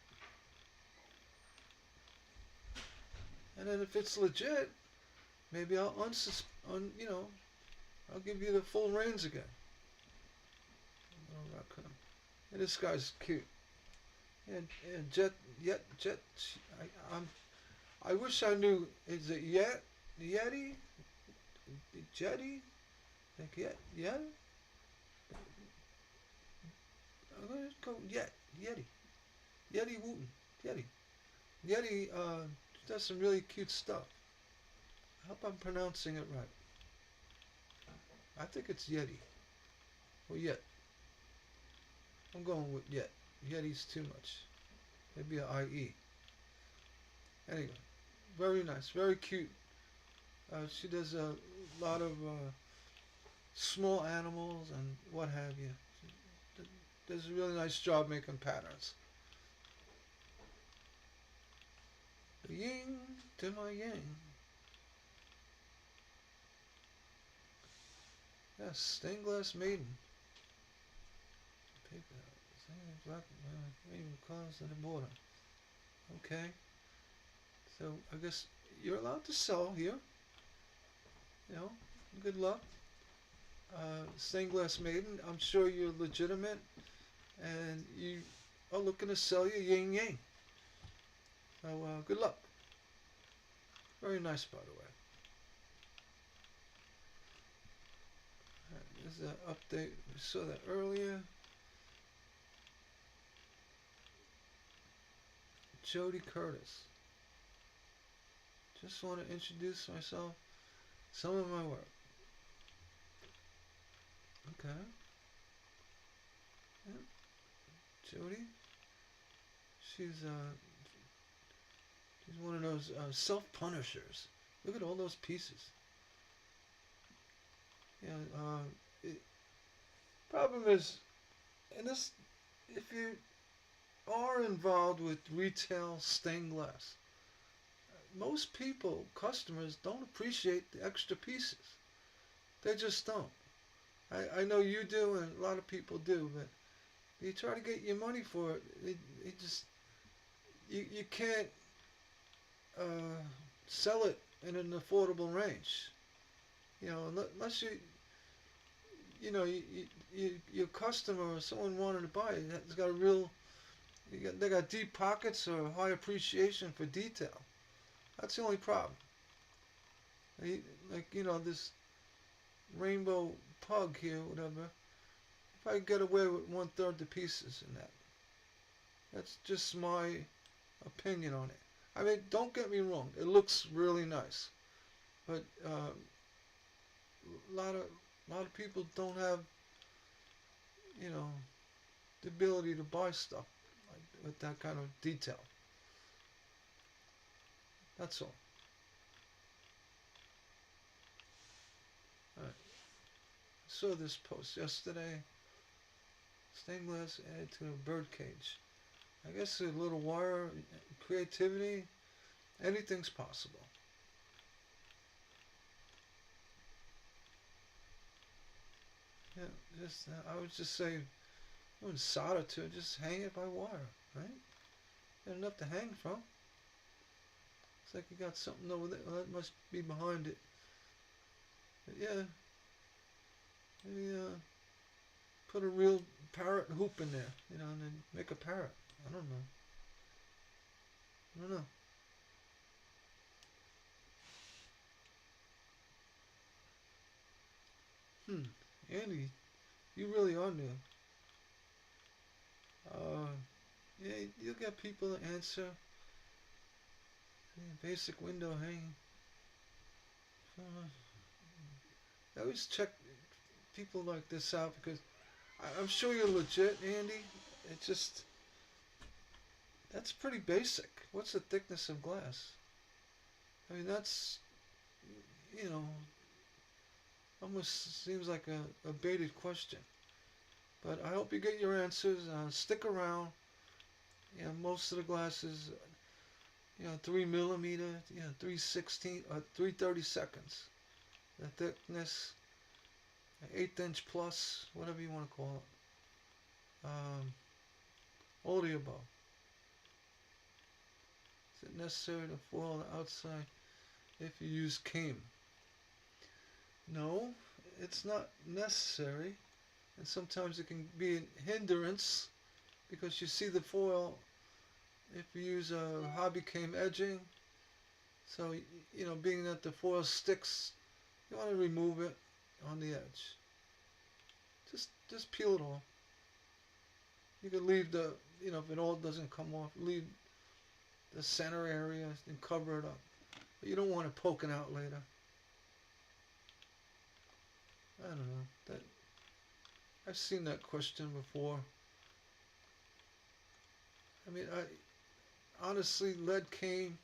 And then if it's legit, maybe I'll you know, I'll give you the full reins again. Little raccoon. Yeah, this guy's cute. And Jet. I'm. I wish I knew. Is it Yeti? Jetty? Like Yet? I'm gonna go Yeti. Yeti Wooten. Yeti. Yeti does some really cute stuff. I hope I'm pronouncing it right. I think it's Yeti. Or Yet. I'm going with Yet. Yeti's too much. Maybe a IE. Anyway, very nice, very cute. She does a lot of small animals and what have you. She does a really nice job making patterns. The yin to my yang. Yes, stained glass maiden. Paper. Black. Even colors at the border. Okay. So I guess you're allowed to sell here. You know, good luck. Stained glass maiden. I'm sure you're legitimate, and you are looking to sell your yin yang. So good luck. Very nice, by the way. This is an update. We saw that earlier. Jody Curtis. Just want to introduce myself. Some of my work. Okay. Yeah. Jody. She's she's one of those self-punishers. Look at all those pieces. Yeah. It, problem is, and this, if you are involved with retail stained glass, most people, customers, don't appreciate the extra pieces. They just don't. I know you do, and a lot of people do, but you try to get your money for it. It just you can't sell it in an affordable range. You know, unless you know your customer or someone wanting to buy it has got a real they got deep pockets or high appreciation for detail. That's the only problem. Like you know this rainbow pug here, whatever. If I get away with 1/3 the pieces in that, that's just my opinion on it. I mean, don't get me wrong; it looks really nice, but a lot of people don't have you know the ability to buy stuff like with that kind of detail. That's all. All right. I saw this post yesterday. Stained glass added to a bird cage. I guess a little wire, creativity, anything's possible. Yeah, just I would just say, you wouldn't solder to it, just hang it by wire, right? Got enough to hang from. It's like you got something over there. Well, that must be behind it. But yeah, maybe put a real parrot hoop in there, you know, and then make a parrot. I don't know. I don't know. Hmm. Andy, you really are new. Uh, yeah, you'll get people to answer. Yeah, basic window hanging. Uh, I always check people like this out because I'm sure you're legit, Andy. It just that's pretty basic. What's the thickness of glass? I mean, that's you know almost seems like a baited question. But I hope you get your answers. Stick around. You know, most of the glasses, 3 millimeter, 3/16, 3/32. The thickness, eighth inch plus, whatever you want to call it. All the above. Is it necessary to foil the outside if you use cane? No, it's not necessary. And sometimes it can be a hindrance because you see the foil if you use a hobby came edging. So, being that the foil sticks, you want to remove it on the edge. Just peel it off. You can leave if it all doesn't come off, leave the center area and cover it up. But you don't want it poking out later. I don't know. I've seen that question before. I mean, honestly, lead cane,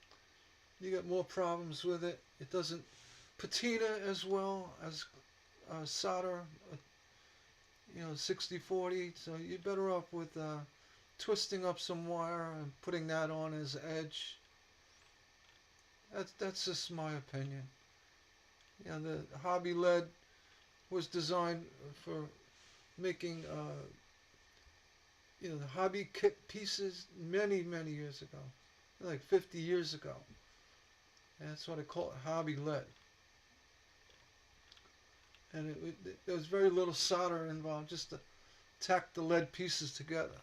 you get more problems with it. It doesn't patina as well as solder, 60/40. So you're better off with twisting up some wire and putting that on as edge. That's just my opinion. The hobby lead was designed for making the hobby kit pieces many many years ago, like 50 years ago. And that's why they call it hobby lead. And there was very little solder involved, just to tack the lead pieces together.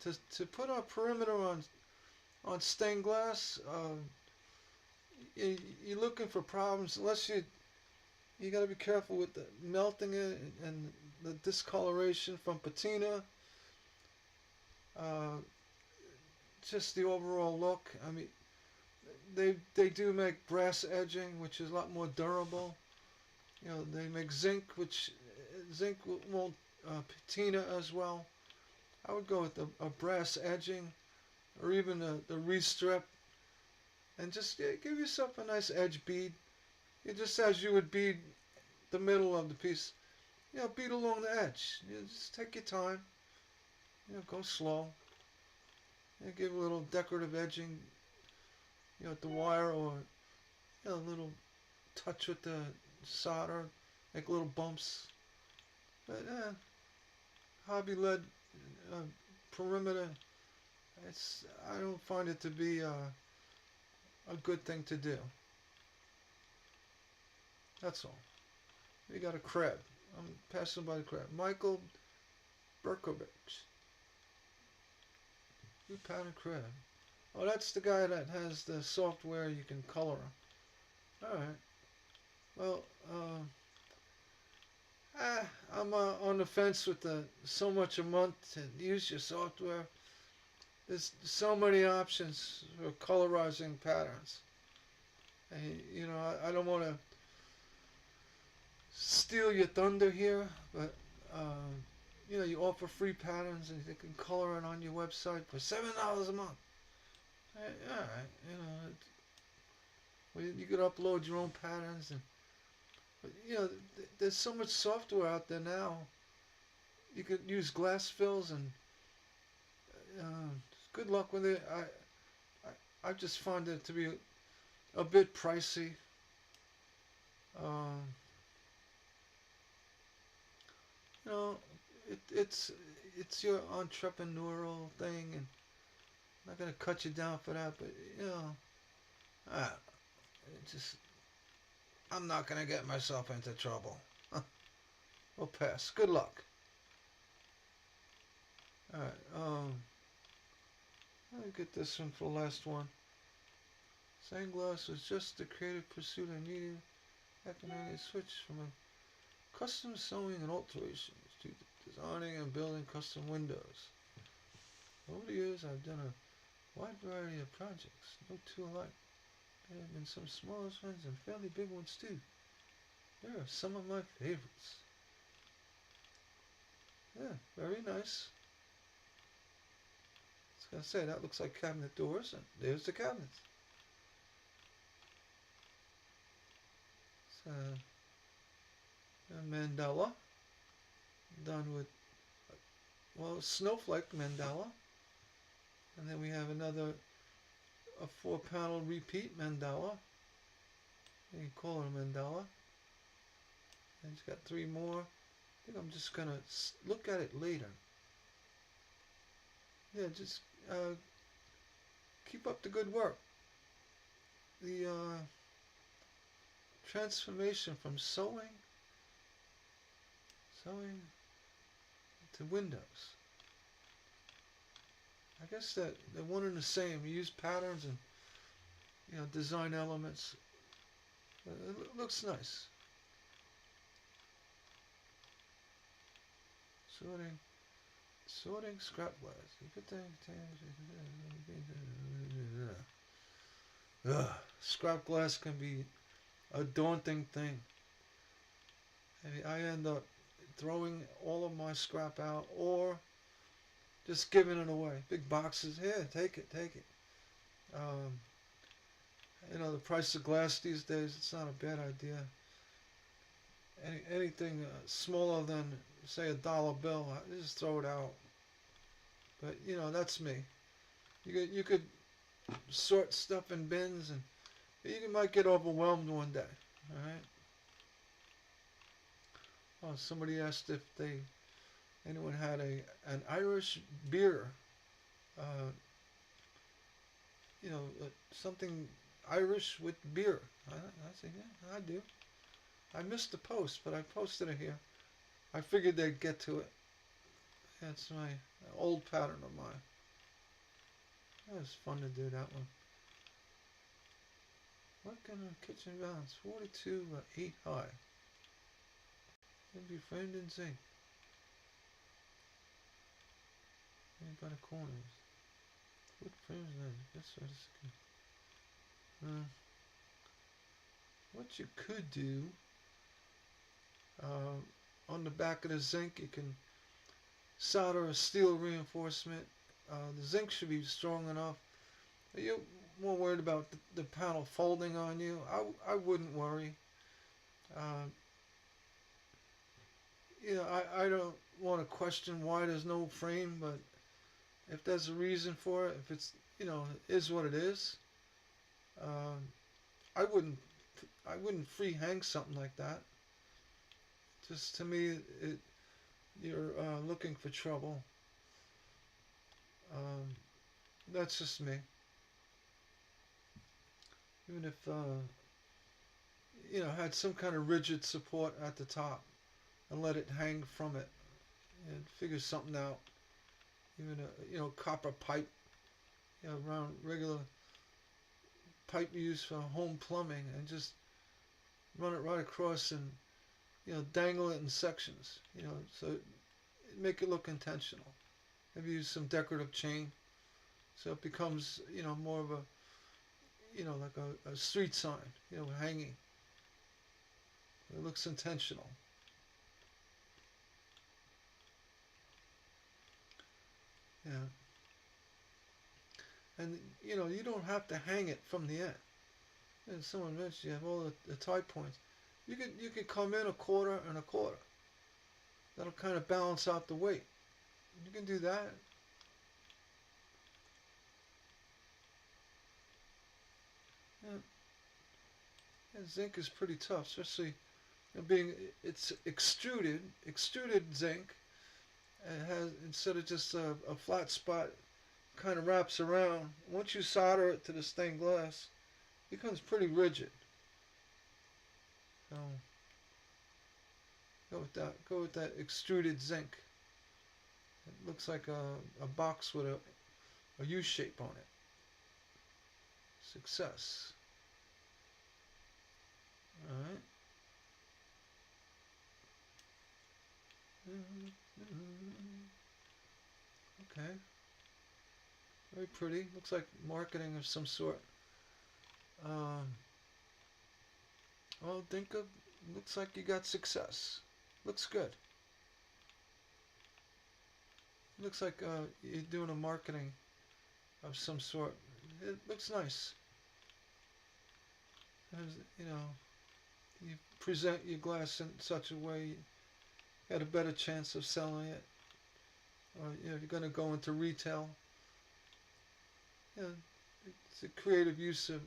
To put a perimeter on stained glass, you're looking for problems. Unless you got to be careful with the melting it and the discoloration from patina. Uh, just the overall look. I mean, they do make brass edging, which is a lot more durable. They make zinc, which zinc won't patina as well. I would go with a brass edging, or even the restrip, and just give yourself a nice edge bead. Just as you would bead the middle of the piece, bead along the edge. Just take your time. Go slow. Give a little decorative edging, with the wire, or a little touch with the solder, make little bumps. But hobby lead perimeter, I don't find it to be a good thing to do. That's all. We got a crab. I'm passing by the crab. Michael Berkovich. Blue pattern crab. Oh, that's the guy that has the software you can color them. All right. Well, I'm on the fence with the so much a month to use your software. There's so many options for colorizing patterns. And, I don't want to steal your thunder here, but you offer free patterns and you can color it on your website for $7 a month. All right, you could upload your own patterns, and but, there's so much software out there now. You could use glass fills, and uh, good luck with it. I just find it to be a bit pricey. Um, you know, it's your entrepreneurial thing, and I'm not gonna cut you down for that. But uh, it just I'm not gonna get myself into trouble. We'll pass. Good luck. Alright, let me get this one for the last one. Stained glass was just the creative pursuit I needed. After I switched from a custom sewing and alterations to designing and building custom windows. Over the years, I've done a wide variety of projects, no two alike. There have been some smaller ones and fairly big ones too. Here are some of my favorites. Yeah, very nice. I was gonna say that looks like cabinet doors, and there's the cabinets. It's a mandala done with, well, snowflake mandala, and then we have another a 4-panel repeat mandala. You can call it a mandala. And it's got 3 more. I think I'm just gonna look at it later. Yeah, just keep up the good work. The transformation from sewing to windows. I guess that they're one and the same. You use patterns and design elements. It looks nice. Sorting scrap glass. Scrap glass can be a daunting thing. I end up throwing all of my scrap out or just giving it away. Big boxes. Here, take it. The price of glass these days, it's not a bad idea. Anything smaller than, say, $1 bill, I just throw it out. But, that's me. You could sort stuff in bins, and you might get overwhelmed one day. All right. Oh, somebody asked if anyone had an Irish beer. Uh, something Irish with beer. I said, yeah, I do. I missed the post, but I posted it here. I figured they'd get to it. That's my old pattern of mine. It was fun to do that one. Working on kitchen balance, 42 8 high. It'll be framed in zinc. Made by the corners. Wood frames that's what it's good. What you could do, on the back of the zinc, you can solder a steel reinforcement. The zinc should be strong enough. You're more worried about the panel folding on you. I wouldn't worry. I don't want to question why there's no frame, but if there's a reason for it, if it's it is what it is. I wouldn't free hang something like that. Just to me, you're looking for trouble. That's just me. Even if had some kind of rigid support at the top and let it hang from it and figure something out. Even a copper pipe, around regular pipe used for home plumbing, and just run it right across and dangle it in sections. So make it look intentional. Maybe use some decorative chain, so it becomes more of a like a street sign, hanging. It looks intentional. Yeah. And you don't have to hang it from the end. And someone mentioned you have all the tie points. You could come in a quarter and a quarter. That'll kind of balance out the weight. You can do that. Yeah. And zinc is pretty tough, especially it's extruded zinc. It has, instead of just a flat spot, kind of wraps around. Once you solder it to the stained glass, it becomes pretty rigid. So go with that. Go with that extruded zinc. It looks like a box with a U shape on it. Success. Alright. Okay. Very pretty. Looks like marketing of some sort. Um, well, Dinka, looks like you got success. Looks good. Looks like you're doing a marketing of some sort. It looks nice. As, you know, you present your glass in such a way you got a better chance of selling it. Or if you're going to go into retail, you know, it's a creative use of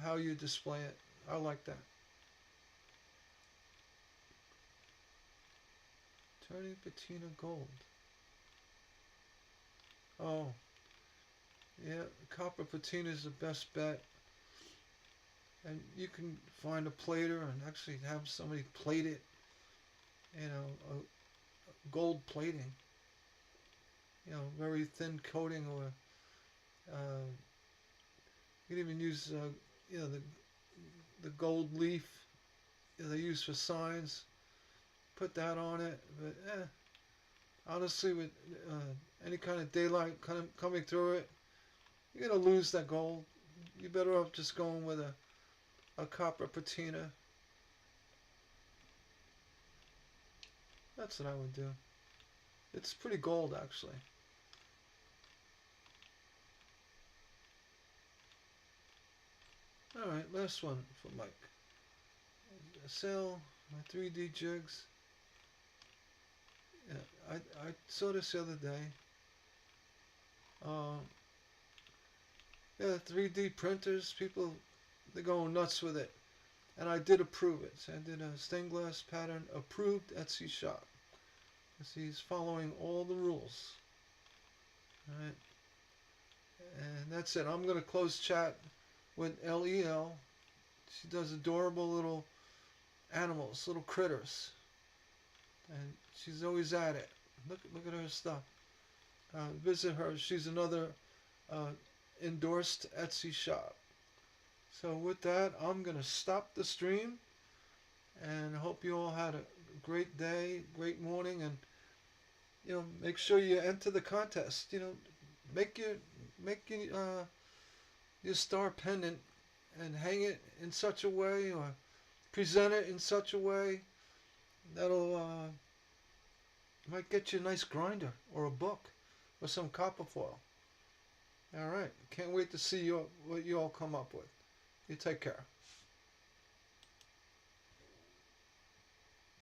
how you display it. I like that. Turning patina gold. Oh, yeah, copper patina is the best bet. And you can find a plater and actually have somebody plate it, you know, gold plating, you know, very thin coating, or you can even use, you know, the gold leaf they use for signs. Put that on it, but honestly, with any kind of daylight kind of coming through it, you're gonna lose that gold. You're better off just going with a copper patina. That's what I would do. It's pretty gold, actually. All right, last one for Mike. Sell my 3D jigs. Yeah, I saw this the other day. Uh, yeah, 3D printers. People, they're going nuts with it, and I did approve it. So I did a stained glass pattern approved Etsy shop. He's following all the rules. All right, and that's it. I'm gonna close chat with LEL. She does adorable little animals, little critters, and she's always at it. Look at her stuff. Visit her. She's another uh, endorsed Etsy shop. So with that, I'm gonna stop the stream, and hope you all had a great day, great morning, and make sure you enter the contest. Make your star pendant and hang it in such a way, or present it in such a way that'll might get you a nice grinder or a book or some copper foil. All right, can't wait to see what you all come up with. You take care.